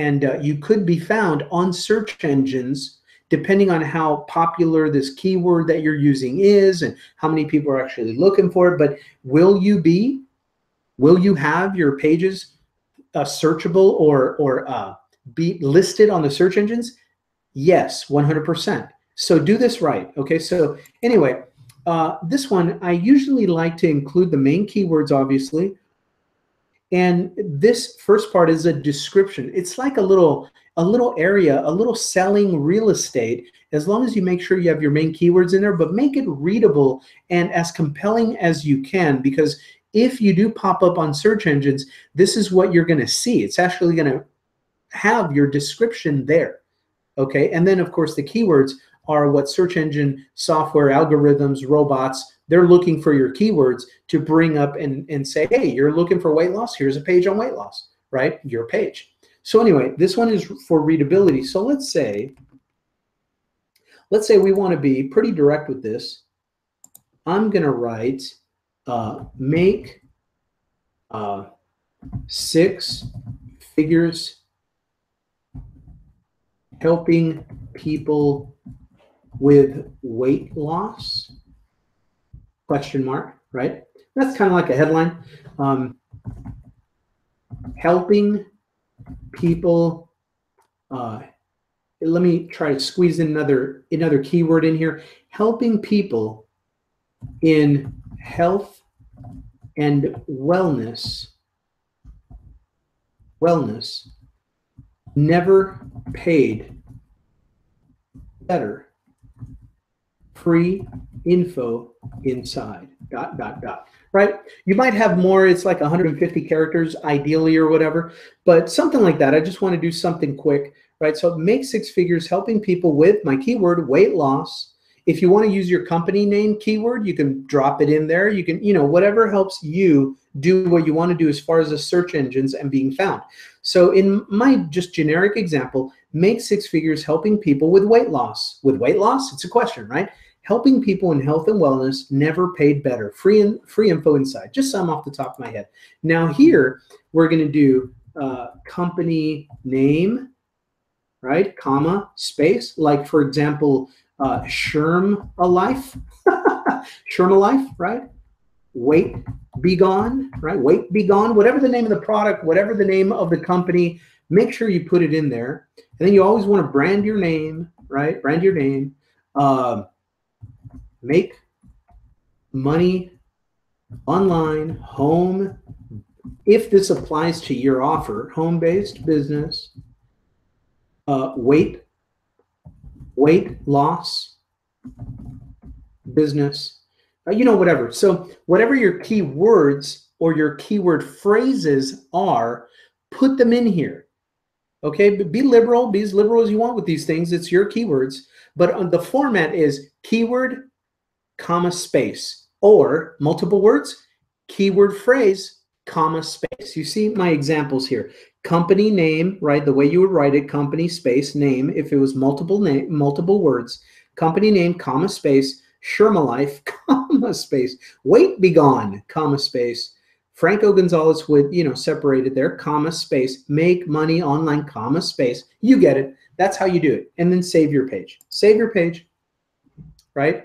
you could be found on search engines depending on how popular this keyword that you're using is and how many people are actually looking for it. But will you have your pages searchable or be listed on the search engines? Yes, 100%. So do this right, okay? So anyway, this one, I usually like to include the main keywords, obviously. And this first part is a description. It's like a little area, a little selling real estate, as long as you make sure you have your main keywords in there, but make it readable and as compelling as you can, because if you do pop up on search engines, this is what you're going to see. It's actually going to have your description there, okay? And then, of course, the keywords are what search engine software, algorithms, robots, they're looking for your keywords to bring up and say, hey, you're looking for weight loss? Here's a page on weight loss, right? Your page. So anyway, this one is for readability. So let's say we want to be pretty direct with this. I'm going to write make 6 figures helping people with weight loss, ? Right? That's kind of like a headline. Helping people, let me try to squeeze in another keyword in here. Helping people in health and wellness never paid better free info inside, ... Right? You might have more, it's like 150 characters ideally or whatever, but something like that. I just want to do something quick, right? So make six figures helping people with my keyword, weight loss. If you want to use your company name keyword, you can drop it in there. You can, whatever helps you do what you want to do as far as the search engines and being found. So in my just generic example, make six figures helping people with weight loss. With weight loss, it's a question, right? Helping people in health and wellness, never paid better. Free info inside. Just some off the top of my head. Now here, we're going to do company name, right? Comma, space. Like, for example, Sherm-A-Life. Sherm-A-Life, right? Weight Be Gone, right? Weight Be Gone. Whatever the name of the product, whatever the name of the company, make sure you put it in there. And then you always want to brand your name, right? Brand your name. Make money online, home. If this applies to your offer, home-based business, weight loss business, whatever. So whatever your keywords or your keyword phrases are, put them in here. Okay, but be liberal, be as liberal as you want with these things. It's your keywords, but the format is keyword, comma, space, or multiple words, keyword phrase, comma, space. You see my examples here. Company name, right? The way you would write it, company, space, name. If it was multiple words, company name, comma, space, Sherm-A-Life, comma, space, Weight Be Gone, comma, space, Franco Gonzalez with, separated there, comma, space, make money online, comma, space. You get it. That's how you do it. And then save your page. Save your page, right?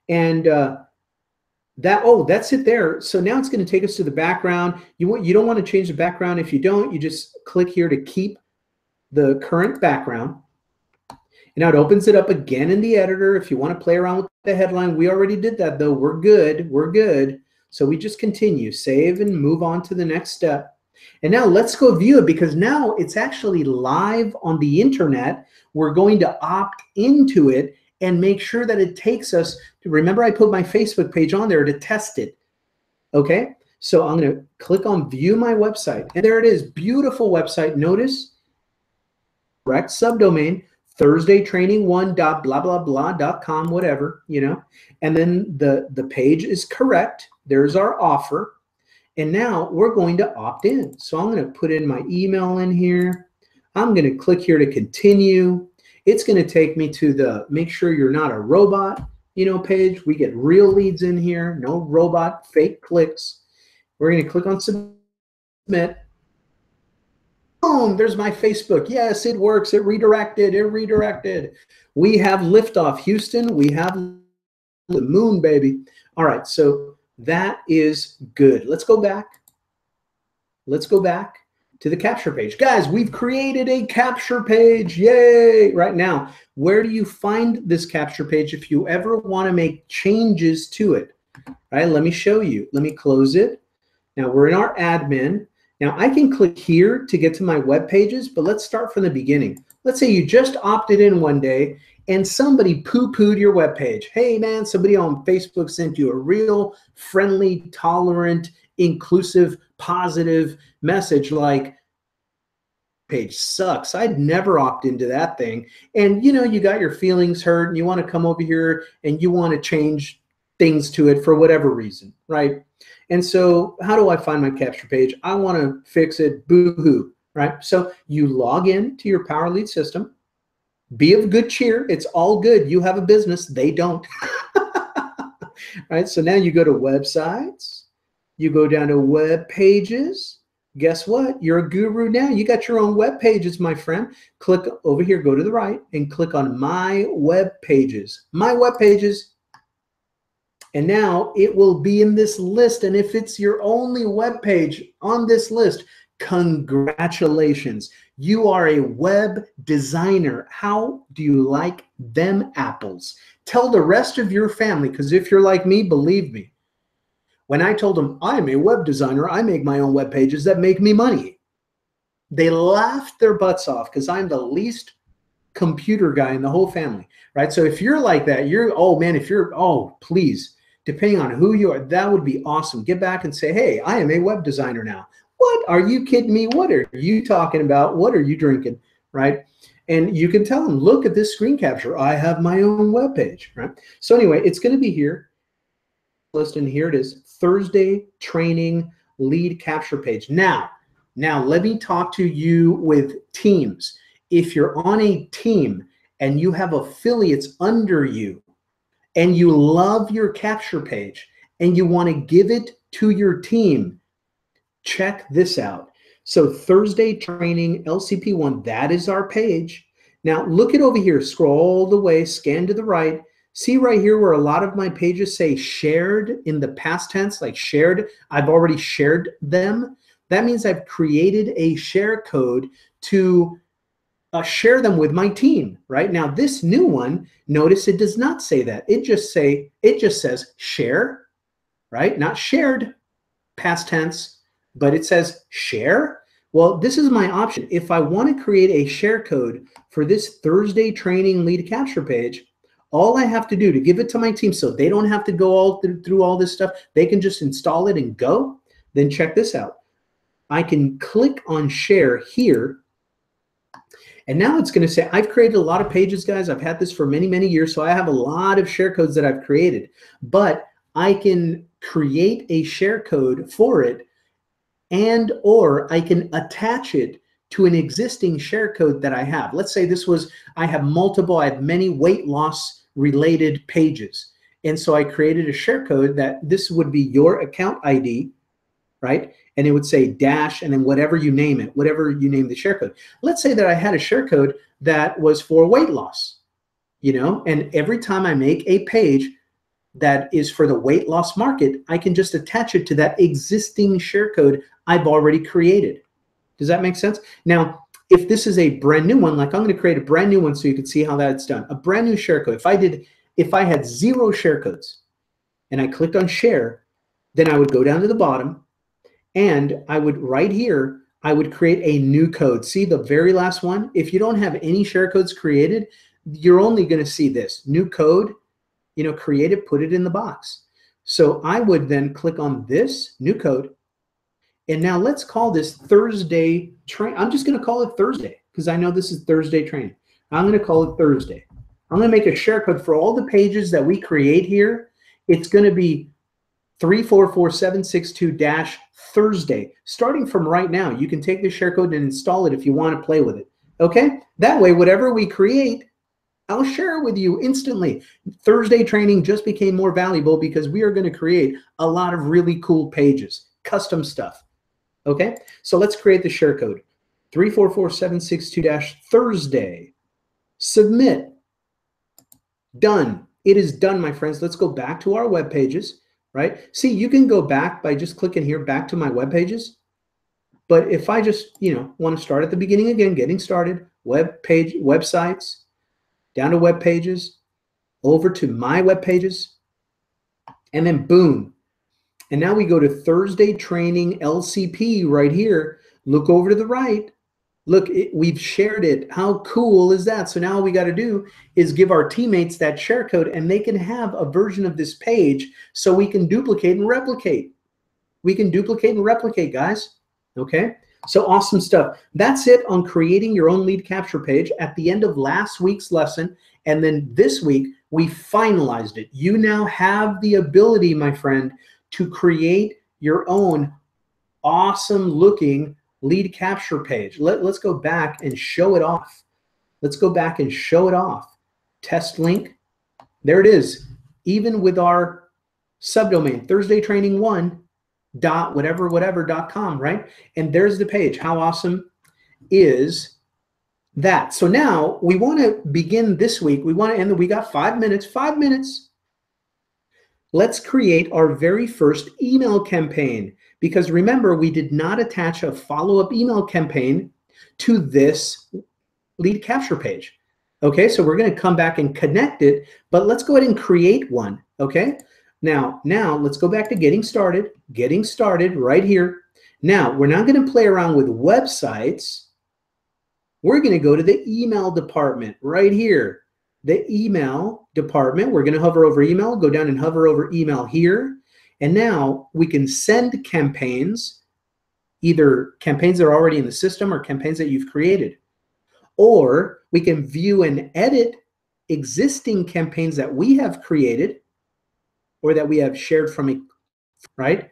And that's it there. So now it's going to take us to the background. You don't want to change the background. If you don't, you just click here to keep the current background. And now it opens it up again in the editor. If you want to play around with the headline, we already did that though. We're good. We're good. So we just continue, save, and move on to the next step. And now let's go view it, because now it's actually live on the internet. We're going to opt into it and make sure that it takes us to, remember I put my Facebook page on there to test it. Okay, so I'm going to click on view my website, and there it is. Beautiful website. Notice correct subdomain, thursdaytraining1.blah.com, whatever, and then the page is correct. There's our offer. And now we're going to opt in. So I'm going to put in my email in here. I'm going to click here to continue. It's going to take me to the make sure you're not a robot, page. We get real leads in here, no robot fake clicks. We're going to click on submit. Boom, there's my Facebook. Yes, it works. It redirected. We have liftoff, Houston. We have the moon, baby. All right, so that is good. Let's go back. Let's go back to the capture page. Guys, we've created a capture page. Yay! Right now, where do you find this capture page if you ever want to make changes to it? All right, let me show you. Let me close it. Now we're in our admin. Now I can click here to get to my web pages, but let's start from the beginning. Let's say you just opted in one day and somebody poo-pooed your web page. Hey man, somebody on Facebook sent you a real friendly, tolerant, inclusive, positive message like, page sucks. I'd never opt into that thing. And you got your feelings hurt and you want to come over here and you want to change things to it for whatever reason, right? And so how do I find my capture page? I want to fix it, boo-hoo, right? So you log in to your Power Lead system. Be of good cheer. It's all good. You have a business. They don't. Right? So now you go to websites. You go down to web pages. Guess what? You're a guru now. You got your own web pages, my friend. Click over here, go to the right, and click on My Web Pages. My Web Pages. And now it will be in this list. And if it's your only web page on this list, congratulations. You are a web designer. How do you like them apples? Tell the rest of your family, because if you're like me, believe me, when I told them I'm a web designer, I make my own web pages that make me money, they laughed their butts off because I'm the least computer guy in the whole family, right? So if you're like that, oh man, oh, please, depending on who you are, that would be awesome. Get back and say, hey, I am a web designer now. What? Are you kidding me? What are you talking about? What are you drinking, right? And you can tell them, look at this screen capture. I have my own web page, right? So anyway, it's going to be here. List, and here it is, Thursday Training Lead Capture Page. Now let me talk to you with teams. If you're on a team and you have affiliates under you and you love your capture page and you want to give it to your team, check this out. So Thursday Training LCP1, that is our page. Now look it over here, scroll all the way, scan to the right. See right here where a lot of my pages say shared in the past tense, like shared. I've already shared them. That means I've created a share code to share them with my team, right? Now this new one, notice it does not say that. It just says share, right? Not shared, past tense, but it says share. Well, this is my option. If I want to create a share code for this Thursday Training Lead Capture page, all I have to do to give it to my team so they don't have to go all through all this stuff, they can just install it and go, then check this out. I can click on share here, and now it's going to say, I've created a lot of pages, guys. I've had this for many, many years, so I have a lot of share codes that I've created, but I can create a share code for it, and or I can attach it to an existing share code that I have. Let's say I have many weight loss related pages. And so I created a share code that this would be your account ID, right? And it would say dash and then whatever you name it, whatever you name the share code. Let's say that I had a share code that was for weight loss, and every time I make a page that is for the weight loss market, I can just attach it to that existing share code I've already created. Does that make sense? Now, if this is a brand new one, like I'm going to create a brand new one so you can see how that's done. A brand new share code. If I had 0 share codes and I clicked on share, then I would go down to the bottom and I would right here, I would create a new code. See the very last one? If you don't have any share codes created, you're only going to see this new code, create it, put it in the box. So I would then click on this new code. And now let's call this Thursday Train. I'm just going to call it Thursday because I know this is Thursday Training. I'm going to call it Thursday. I'm going to make a share code for all the pages that we create here. It's going to be 344762-Thursday. Starting from right now, you can take the share code and install it if you want to play with it. Okay? That way, whatever we create, I'll share it with you instantly. Thursday Training just became more valuable because we are going to create a lot of really cool pages, custom stuff. Okay, so let's create the share code. 344762-Thursday. Submit. Done. It is done, my friends. Let's go back to our web pages, right? See, you can go back by just clicking here, back to my web pages. But if I just, want to start at the beginning again, getting started, web page, websites, down to web pages, over to my web pages, and then boom. And now we go to Thursday Training LCP right here. Look over to the right. Look, we've shared it. How cool is that? So now all we got to do is give our teammates that share code and they can have a version of this page so we can duplicate and replicate. We can duplicate and replicate, guys. Okay? So awesome stuff. That's it on creating your own lead capture page at the end of last week's lesson. And then this week, we finalized it. You now have the ability, my friend, to create your own awesome looking lead capture page. Let's go back and show it off. Let's go back and show it off. Test link. There it is. Even with our subdomain, thursdaytraining1.whatever.com, right? And there's the page. How awesome is that? So now we want to begin this week. We want to end. We got 5 minutes. 5 minutes. Let's create our very first email campaign, because remember, we did not attach a follow-up email campaign to this lead capture page. Okay, so we're going to come back and connect it, but let's go ahead and create one. Okay, now let's go back to getting started right here. Now we're not going to play around with websites. we're going to go to the email department right here. The email department, we're going to hover over email, go down and hover over email here. And now we can send campaigns, either campaigns that are already in the system or campaigns that you've created. Or we can view and edit existing campaigns that we have created or that we have shared from it, right?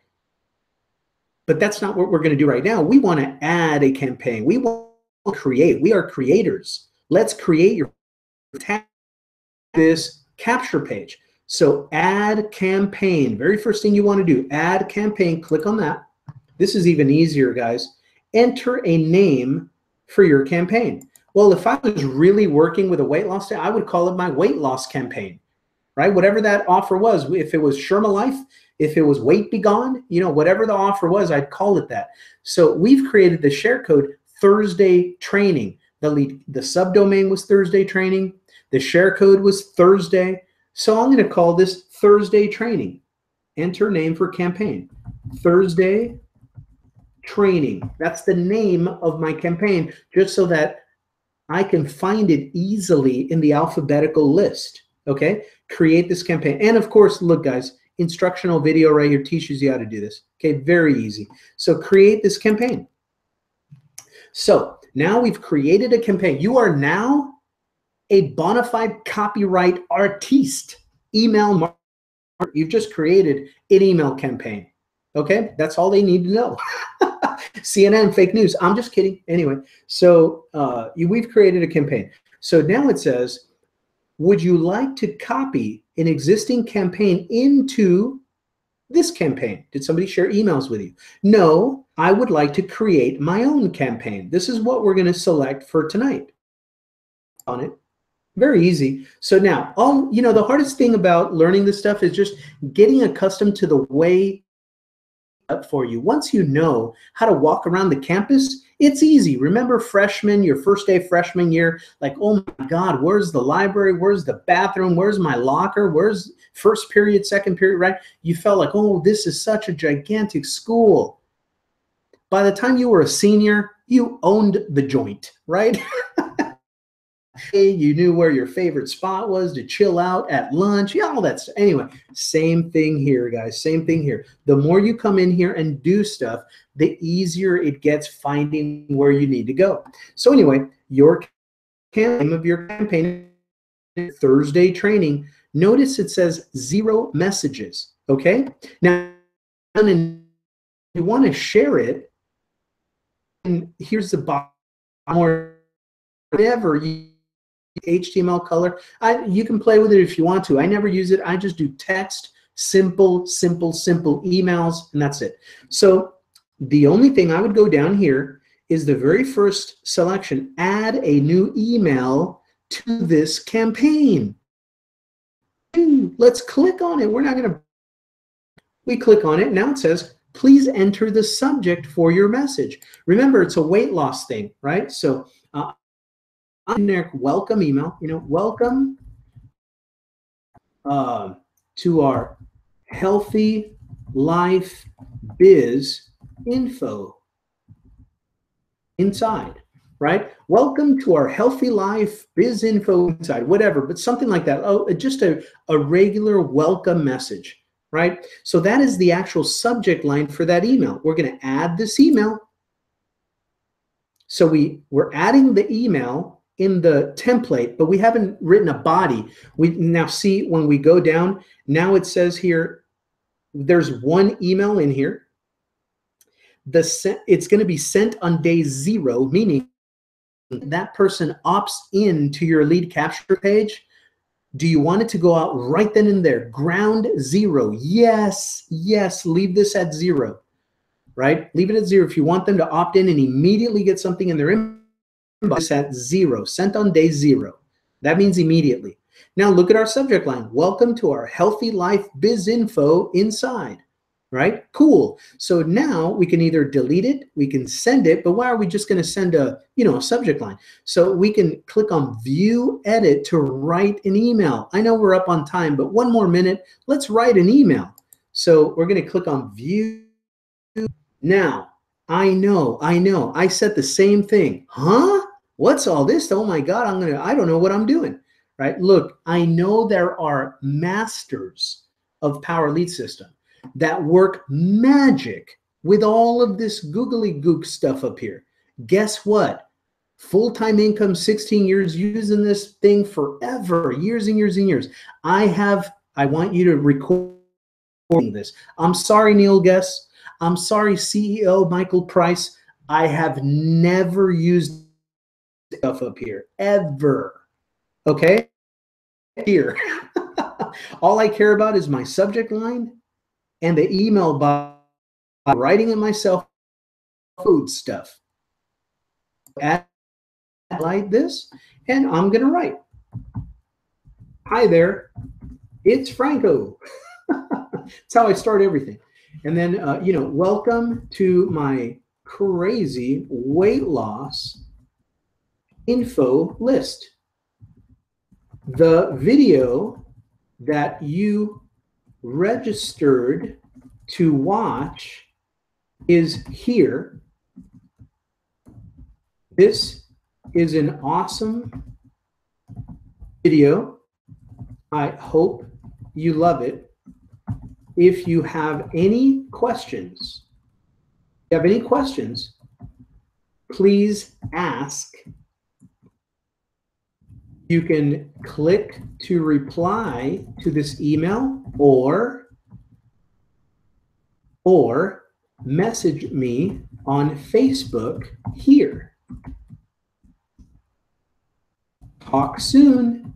But that's not what we're going to do right now. We want to add a campaign. We want to create. We are creators. Let's create your this capture page. So add campaign. Very first thing you want to do, add campaign. Click on that. This is even easier, guys. Enter a name for your campaign. Well, if I was really working with a weight loss day, I would call it my weight loss campaign, right? Whatever that offer was, if it was Sherma Life, if it was Weight Be Gone, you know, whatever the offer was, I'd call it that. So we've created the share code Thursday Training. The subdomain was Thursday Training. The share code was Thursday. So I'm going to call this Thursday Training. Enter name for campaign. Thursday Training. That's the name of my campaign, just so that I can find it easily in the alphabetical list. Okay? Create this campaign. And of course, look, guys, instructional video right here teaches you how to do this. Okay? Very easy. So create this campaign. So now we've created a campaign. You are now a bona fide copyright artiste. Email marketer. You've just created an email campaign. Okay? That's all they need to know. CNN, fake news. I'm just kidding. Anyway, so we've created a campaign. So now it says, would you like to copy an existing campaign into this campaign? Did somebody share emails with you? No, I would like to create my own campaign. This is what we're going to select for tonight. On it. Very easy. So now, the hardest thing about learning this stuff is just getting accustomed to the way up for you. Once you know how to walk around the campus, it's easy. Remember freshman, your first day freshman year, like, oh my God, where's the library? Where's the bathroom? Where's my locker? Where's first period, second period, right? You felt like, oh, this is such a gigantic school. By the time you were a senior, you owned the joint, right? You knew where your favorite spot was to chill out at lunch. Yeah, all that stuff. Anyway, same thing here, guys. Same thing here. The more you come in here and do stuff, the easier it gets finding where you need to go. So anyway, your name of your campaign, Thursday Training. Notice it says 0 messages. Okay. Now, and you want to share it. And here's the bottom or whatever you. HTML color. You can play with it if you want to. I never use it. I just do text, simple emails, and that's it. So the only thing I would go down here is the very first selection, add a new email to this campaign. Let's click on it. We're not going to. We click on it. Now it says, please enter the subject for your message. Remember, it's a weight loss thing, right? So generic welcome email, welcome to our Healthy Life Biz Info inside, right? Welcome to our Healthy Life Biz Info inside, whatever, but something like that. Oh, just a regular welcome message, right? So that is the actual subject line for that email. We're going to add this email. So we're adding the email in the template, but we haven't written a body. We now see when we go down, now it says here, there's one email in here. It's going to be sent on day 0, meaning that person opts in to your lead capture page. Do you want it to go out right then and there? Ground 0. Yes, leave this at 0, right? Leave it at 0 if you want them to opt in and immediately get something in their inbox. At 0, sent on day 0. That means immediately. Now look at our subject line. Welcome to our Healthy Life Biz Info inside, right? Cool. So now we can either delete it, we can send it, but why are we just going to send a subject line? So we can click on View Edit to write an email. I know we're up on time, but one more minute. Let's write an email. So we're going to click on View. Now, I know. I said the same thing. Huh? What's all this? Oh my God, I don't know what I'm doing, right? Look, I know there are masters of Power Lead System that work magic with all of this googly gook stuff up here. Guess what? Full-time income, 16 years, using this thing forever, years and years and years. I want you to record this. I'm sorry, Neil Guess. I'm sorry, CEO Michael Price. I have never used stuff up here, ever. Okay? Here. All I care about is my subject line and the email by writing it myself, food stuff. Add like this, and I'm going to write. Hi there, it's Franco. That's how I start everything. And then, welcome to my crazy weight loss info list. The video that you registered to watch is here. This is an awesome video. I hope you love it. If you have any questions, please ask. You can click to reply to this email or message me on Facebook here. Talk soon.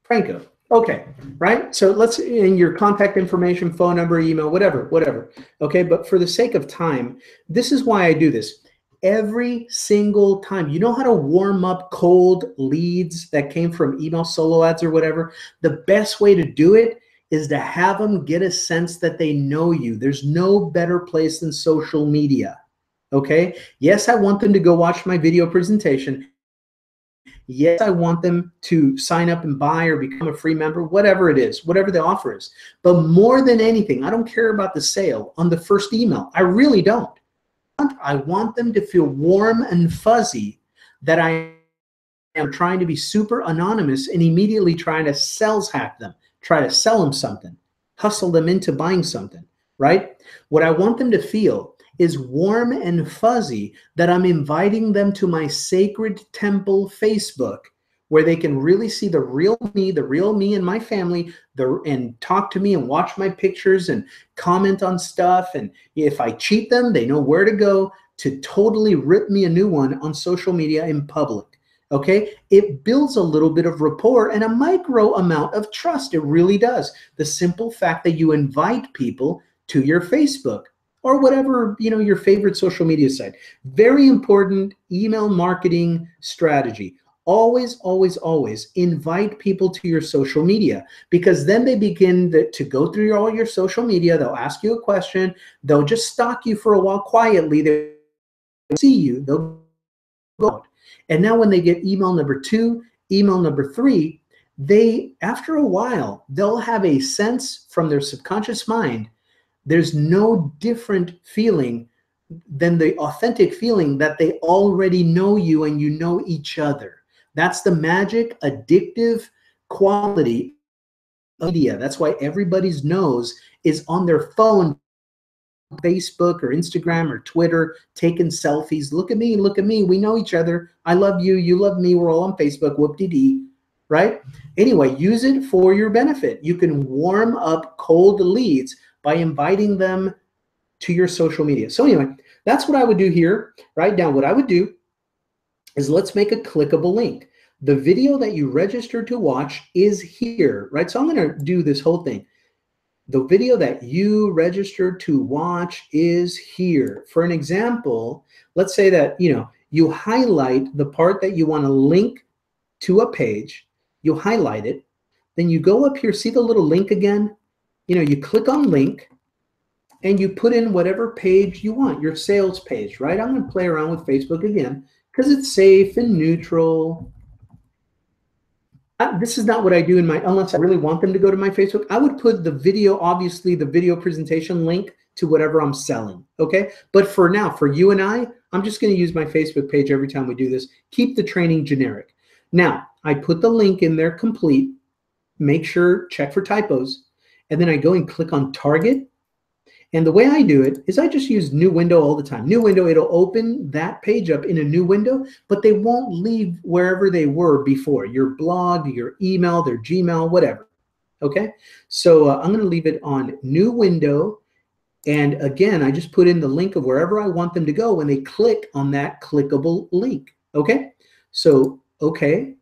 Franco. Okay, right? So let's, in your contact information, phone number, email, whatever. Okay, but for the sake of time, this is why I do this. Every single time, you know how to warm up cold leads that came from email solo ads or whatever? The best way to do it is to have them get a sense that they know you. There's no better place than social media, okay? Yes, I want them to go watch my video presentation. Yes, I want them to sign up and buy or become a free member, whatever it is, whatever the offer is. But more than anything, I don't care about the sale on the first email. I really don't. I want them to feel warm and fuzzy that I am trying to be super anonymous and immediately trying to sales hack them, try to sell them something, hustle them into buying something, right? What I want them to feel is warm and fuzzy that I'm inviting them to my sacred temple Facebook, where they can really see the real me and my family, and talk to me and watch my pictures and comment on stuff. And if I cheat them, they know where to go to totally rip me a new one on social media in public. Okay, it builds a little bit of rapport and a micro amount of trust. It really does. The simple fact that you invite people to your Facebook or whatever, your favorite social media site. Very important email marketing strategy. Always, always, always invite people to your social media, because then they begin to go through all your social media. They'll ask you a question. They'll just stalk you for a while quietly. They'll see you. They'll go out. And now when they get email number 2, email number 3, after a while, they'll have a sense from their subconscious mind. There's no different feeling than the authentic feeling that they already know you and you know each other. That's the magic, addictive quality of media. That's why everybody's nose is on their phone, Facebook or Instagram or Twitter, taking selfies. Look at me, we know each other. I love you, you love me, we're all on Facebook, whoop-de-dee, right? Anyway, use it for your benefit. You can warm up cold leads by inviting them to your social media. So anyway, that's what I would do here. Write down what I would do is let's make a clickable link. The video that you registered to watch is here, right? So I'm going to do this whole thing. The video that you registered to watch is here. For an example, let's say that, you highlight the part that you want to link to a page. You highlight it. Then you go up here, see the little link again? You click on link and you put in whatever page you want, your sales page, right? I'm going to play around with Facebook again because it's safe and neutral. This is not what I do unless I really want them to go to my Facebook. I would put the video, obviously the video presentation link to whatever I'm selling, okay? But for now, for you and I'm just going to use my Facebook page every time we do this. Keep the training generic. Now, I put the link in there complete. Make sure, check for typos. And then I go and click on target. And the way I do it is I just use new window all the time. New window, it'll open that page up in a new window, but they won't leave wherever they were before. Your blog, your email, their Gmail, whatever. Okay? So I'm going to leave it on new window. And again, I just put in the link of wherever I want them to go when they click on that clickable link. Okay? So, okay.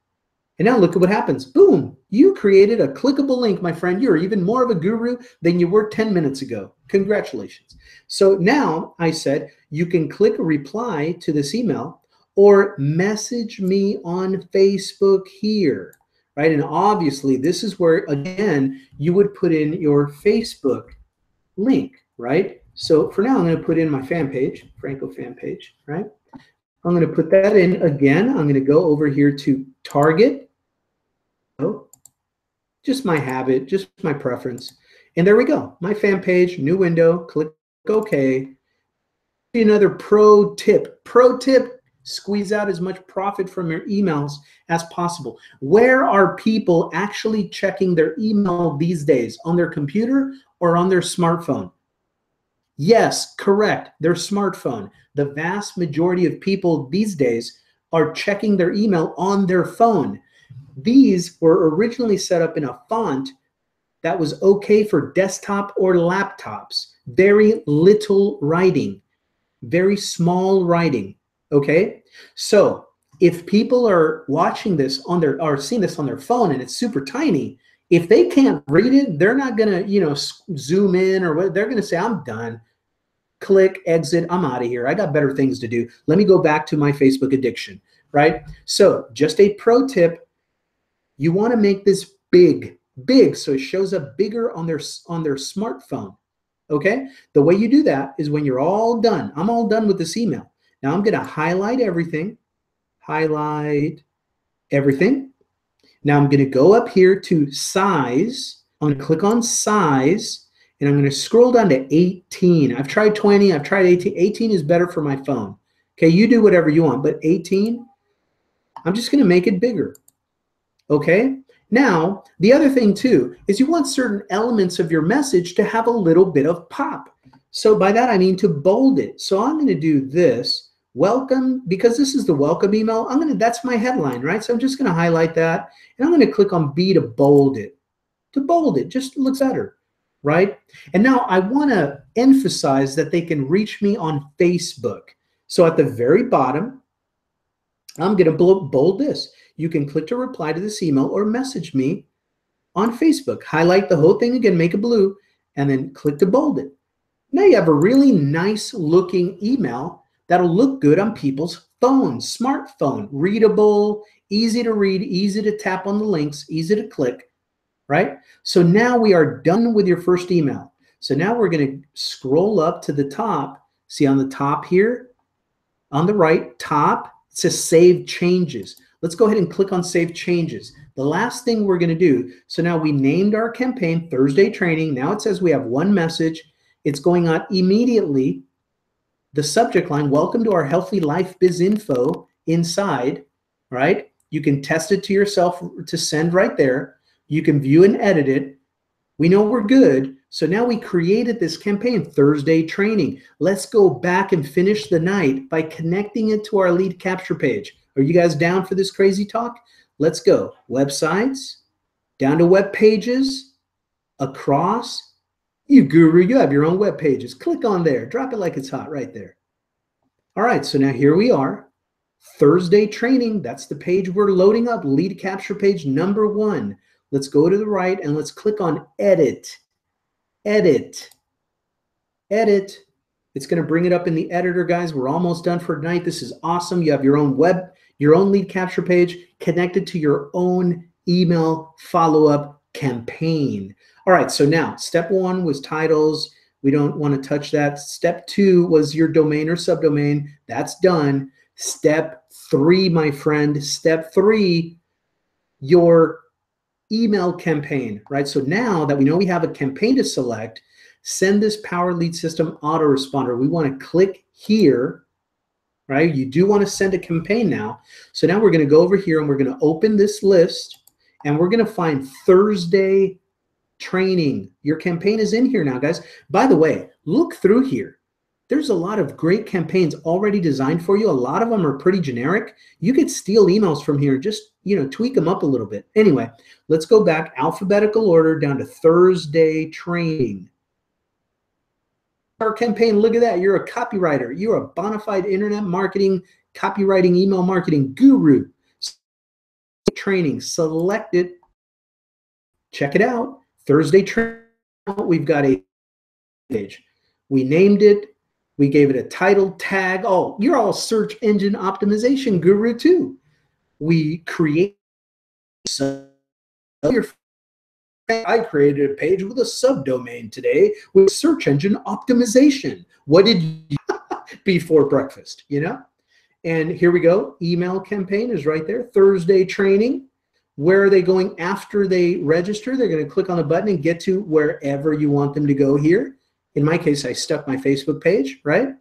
And now look at what happens. Boom. You created a clickable link, my friend. You're even more of a guru than you were 10 minutes ago. Congratulations. So now I said you can click a reply to this email or message me on Facebook here, right? And obviously this is where, again, you would put in your Facebook link, right? So for now, I'm going to put in my fan page, Franco fan page, right? I'm going to put that in again. I'm going to go over here to target. Just my habit, just my preference. And there we go. My fan page, new window, click OK. Another pro tip. Pro tip, squeeze out as much profit from your emails as possible. Where are people actually checking their email these days? On their computer or on their smartphone? Yes, correct. Their smartphone. The vast majority of people these days are checking their email on their phone. These were originally set up in a font that was okay for desktop or laptops. Very little writing, very small writing, okay? So if people are watching this on their, or seeing this on their phone and it's super tiny, if they can't read it, they're not gonna, zoom in or what, they're gonna say, I'm done. Click, exit, I'm out of here. I got better things to do. Let me go back to my Facebook addiction, right? So just a pro tip, you want to make this big, so it shows up bigger on their smartphone, okay? The way you do that is when you're all done. I'm all done with this email. Now I'm going to highlight everything. Highlight everything. Now I'm going to go up here to size. I'm going to click on size, and I'm going to scroll down to 18. I've tried 20. I've tried 18. 18 is better for my phone. Okay, you do whatever you want, but 18, I'm just going to make it bigger. Okay, now the other thing too is you want certain elements of your message to have a little bit of pop. So by that I mean to bold it. So I'm going to do this, welcome, because this is the welcome email. That's my headline, right? So I'm just going to highlight that, and I'm going to click on B to bold it. To bold it, just looks better, right? And now I want to emphasize that they can reach me on Facebook. So at the very bottom, I'm going to bold this. You can click to reply to this email or message me on Facebook. Highlight the whole thing again, make it blue, and then click to bold it. Now you have a really nice looking email that'll look good on people's phones, smartphone, readable, easy to read, easy to tap on the links, easy to click, right? So now we are done with your first email. So now we're going to scroll up to the top. See on the top here, on the right top, it says Save Changes. Let's go ahead and click on Save Changes. The last thing we're going to do, so now we named our campaign Thursday Training. Now it says we have one message. It's going out immediately. The subject line, welcome to our Healthy Life Biz Info inside, right? You can test it to yourself to send right there. You can view and edit it. We know we're good. So now we created this campaign, Thursday Training. Let's go back and finish the night by connecting it to our lead capture page. Are you guys down for this crazy talk? Let's go. Websites, down to web pages, across. You guru, you have your own web pages. Click on there. Drop it like it's hot right there. All right, so now here we are. Thursday Training. That's the page we're loading up. Lead capture page number 1. Let's go to the right and let's click on Edit. Edit. Edit. It's going to bring it up in the editor, guys. We're almost done for tonight. This is awesome. You have your own lead capture page connected to your own email follow-up campaign. All right, so now step 1 was titles. We don't want to touch that. Step 2 was your domain or subdomain. That's done. Step 3, my friend. Step 3, your email campaign, right? So now that we know we have a campaign to select, Send this Power Lead System autoresponder. We want to click here, right? You do want to send a campaign now. So now we're going to go over here and we're going to open this list and we're going to find Thursday Training. Your campaign is in here now, guys. By the way, look through here. There's a lot of great campaigns already designed for you. A lot of them are pretty generic. You could steal emails from here, just, tweak them up a little bit. Anyway, let's go back alphabetical order down to Thursday Training. Our campaign, look at that. You're a copywriter. You're a bona fide internet marketing, copywriting, email marketing guru. Training, select it. Check it out. Thursday Training. We've got a page. We named it. We gave it a title tag. Oh, you're all search engine optimization guru too. We create. I created a page with a subdomain today with search engine optimization. What did you before breakfast, And here we go. Email campaign is right there. Thursday Training. Where are they going after they register? They're going to click on the button and get to wherever you want them to go here. In my case, I stuck my Facebook page, right?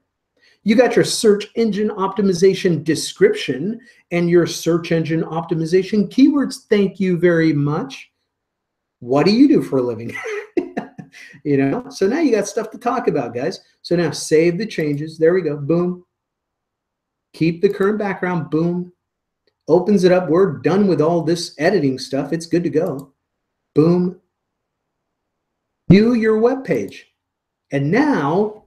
You got your search engine optimization description and your search engine optimization keywords. Thank you very much. What do you do for a living? So now you got stuff to talk about, guys. So now save the changes. There we go. Boom. Keep the current background. Boom. Opens it up. We're done with all this editing stuff. It's good to go. Boom. View your web page. And now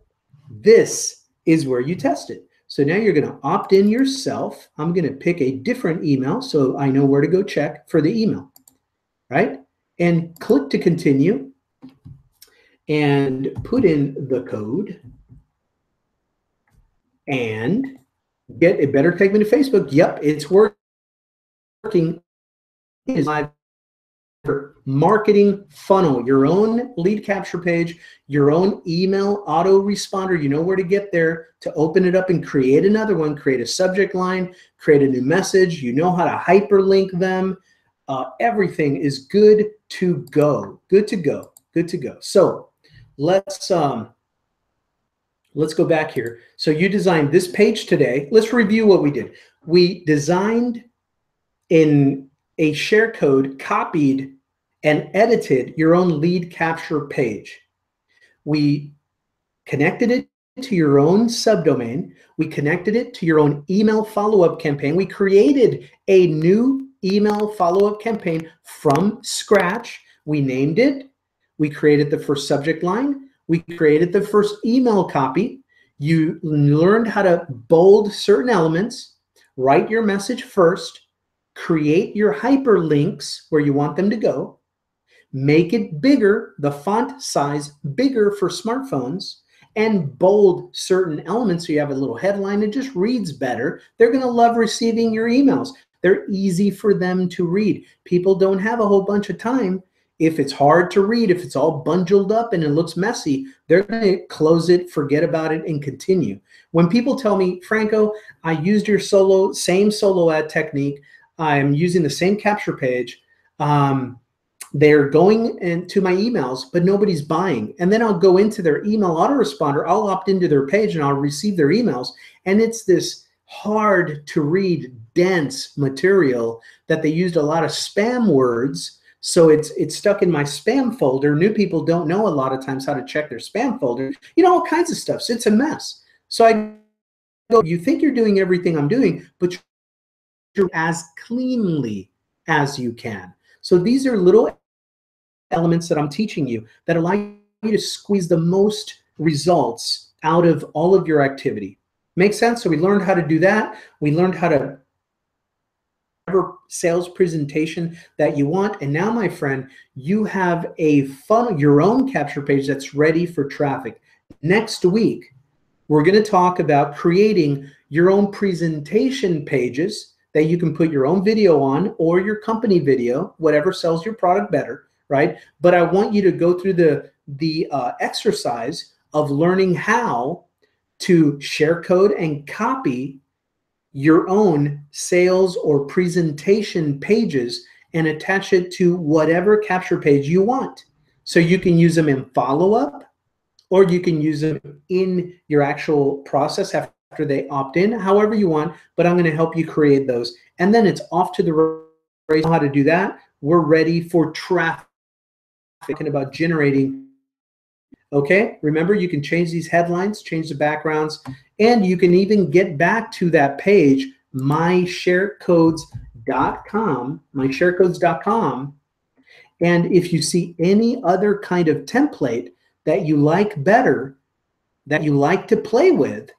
this is where you test it. So now you're going to opt in yourself. I'm going to pick a different email so I know where to go check for the email, right? And click to continue and put in the code and get a better take me to Facebook. Yep, it's working. It's live. Marketing funnel, your own lead capture page, your own email autoresponder. You know where to get there to open it up and create another one, create a subject line, create a new message. You know how to hyperlink them. Everything is good to go. Good to go. Good to go. So let's go back here. So you designed this page today. Let's review what we did. We designed in a share code, copied and edited your own lead capture page. We connected it to your own subdomain. We connected it to your own email follow-up campaign. We created a new email follow-up campaign from scratch. We named it. We created the first subject line. We created the first email copy. You learned how to bold certain elements, write your message first, create your hyperlinks where you want them to go, make it bigger, the font size bigger for smartphones, and bold certain elements so you have a little headline that just reads better. They're going to love receiving your emails. They're easy for them to read. People don't have a whole bunch of time. If it's hard to read, if it's all bundled up and it looks messy, they're going to close it, forget about it, and continue. When people tell me, Franco, I used your same solo ad technique, I'm using the same capture page, they're going into my emails, but nobody's buying. And then I'll go into their email autoresponder, I'll opt into their page and I'll receive their emails. And it's this hard to read, dense material that they used a lot of spam words. So it's stuck in my spam folder. New people don't know a lot of times how to check their spam folder. All kinds of stuff. So it's a mess. So I go, you think you're doing everything I'm doing, but you're as cleanly as you can. So these are little elements that I'm teaching you that allow you to squeeze the most results out of all of your activity. Make sense? So we learned how to do that. We learned how to whatever sales presentation that you want. And now, my friend, you have a funnel, your own capture page that's ready for traffic. Next week, we're going to talk about creating your own presentation pages that you can put your own video on or your company video, whatever sells your product better, right? But I want you to go through the exercise of learning how to share code and copy your own sales or presentation pages and attach it to whatever capture page you want. So you can use them in follow-up, or you can use them in your actual process after they opt in, however you want, but I'm going to help you create those. And then it's off to the race. How to do that? We're ready for traffic. Talking about generating. Okay, remember you can change these headlines, change the backgrounds, and you can even get back to that page, mysharecodes.com, and if you see any other kind of template that you like better, that you like to play with,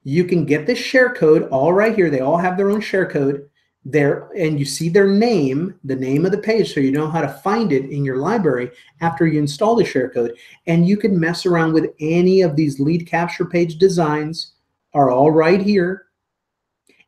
you can get this share code all right here. They all have their own share code there, and you see their name, the name of the page, so you know how to find it in your library after you install the share code. And you can mess around with any of these lead capture page designs are all right here.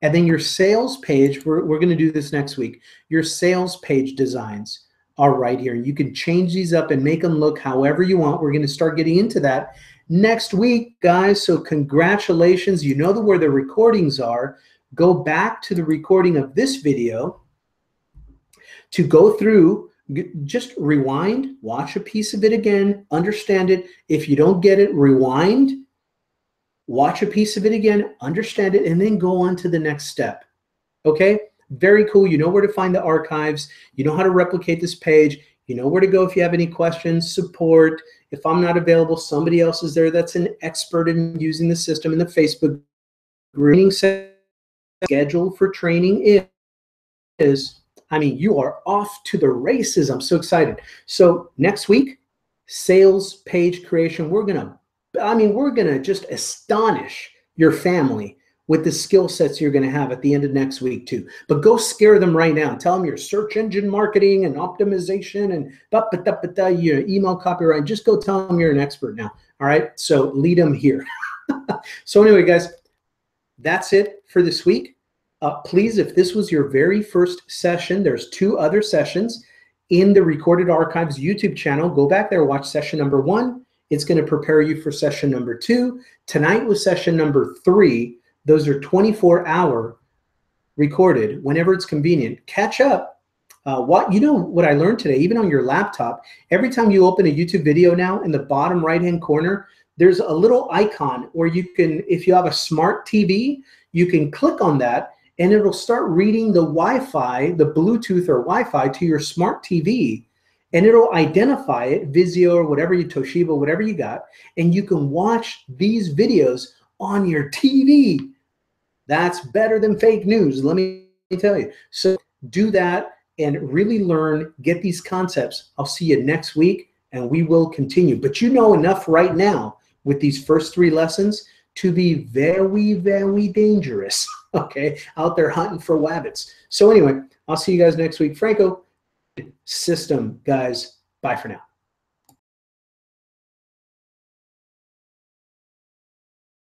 And then your sales page, we're going to do this next week. Your sales page designs are right here. You can change these up and make them look however you want. We're going to start getting into that next week, guys. So congratulations. You know where the recordings are. Go back to the recording of this video to go through, just rewind, watch a piece of it again, understand it. If you don't get it, rewind, watch a piece of it again, understand it, and then go on to the next step. Okay? Very cool. You know where to find the archives. You know how to replicate this page. You know where to go if you have any questions, support. If I'm not available, somebody else is there that's an expert in using the system in the Facebook group. Schedule for training is, I mean, you are off to the races. I'm so excited. So next week, sales page creation. We're going to just astonish your family with the skill sets you're going to have at the end of next week too. But go scare them right now. Tell them your search engine marketing and optimization and your email copyright. Just go tell them you're an expert now. All right. So lead them here. So anyway, guys, that's it for this week. Please, if this was your very first session, there's 2 other sessions in the Recorded Archives YouTube channel. Go back there, watch session number 1. It's going to prepare you for session number 2. Tonight was session number 3. Those are 24-hour recorded whenever it's convenient. Catch up. What I learned today, even on your laptop, every time you open a YouTube video now, in the bottom right-hand corner, there's a little icon where you can, if you have a smart TV, you can click on that and it'll start reading the Wi-Fi, the Bluetooth or Wi-Fi to your smart TV, and it'll identify it, Vizio or whatever Toshiba, whatever you got, and you can watch these videos on your TV. That's better than fake news, let me tell you. So do that and really learn, get these concepts. I'll see you next week and we will continue. But you know enough right now with these first 3 lessons to be very, very dangerous, okay, out there hunting for wabbits. So anyway, I'll see you guys next week. Franco, system, guys. Bye for now.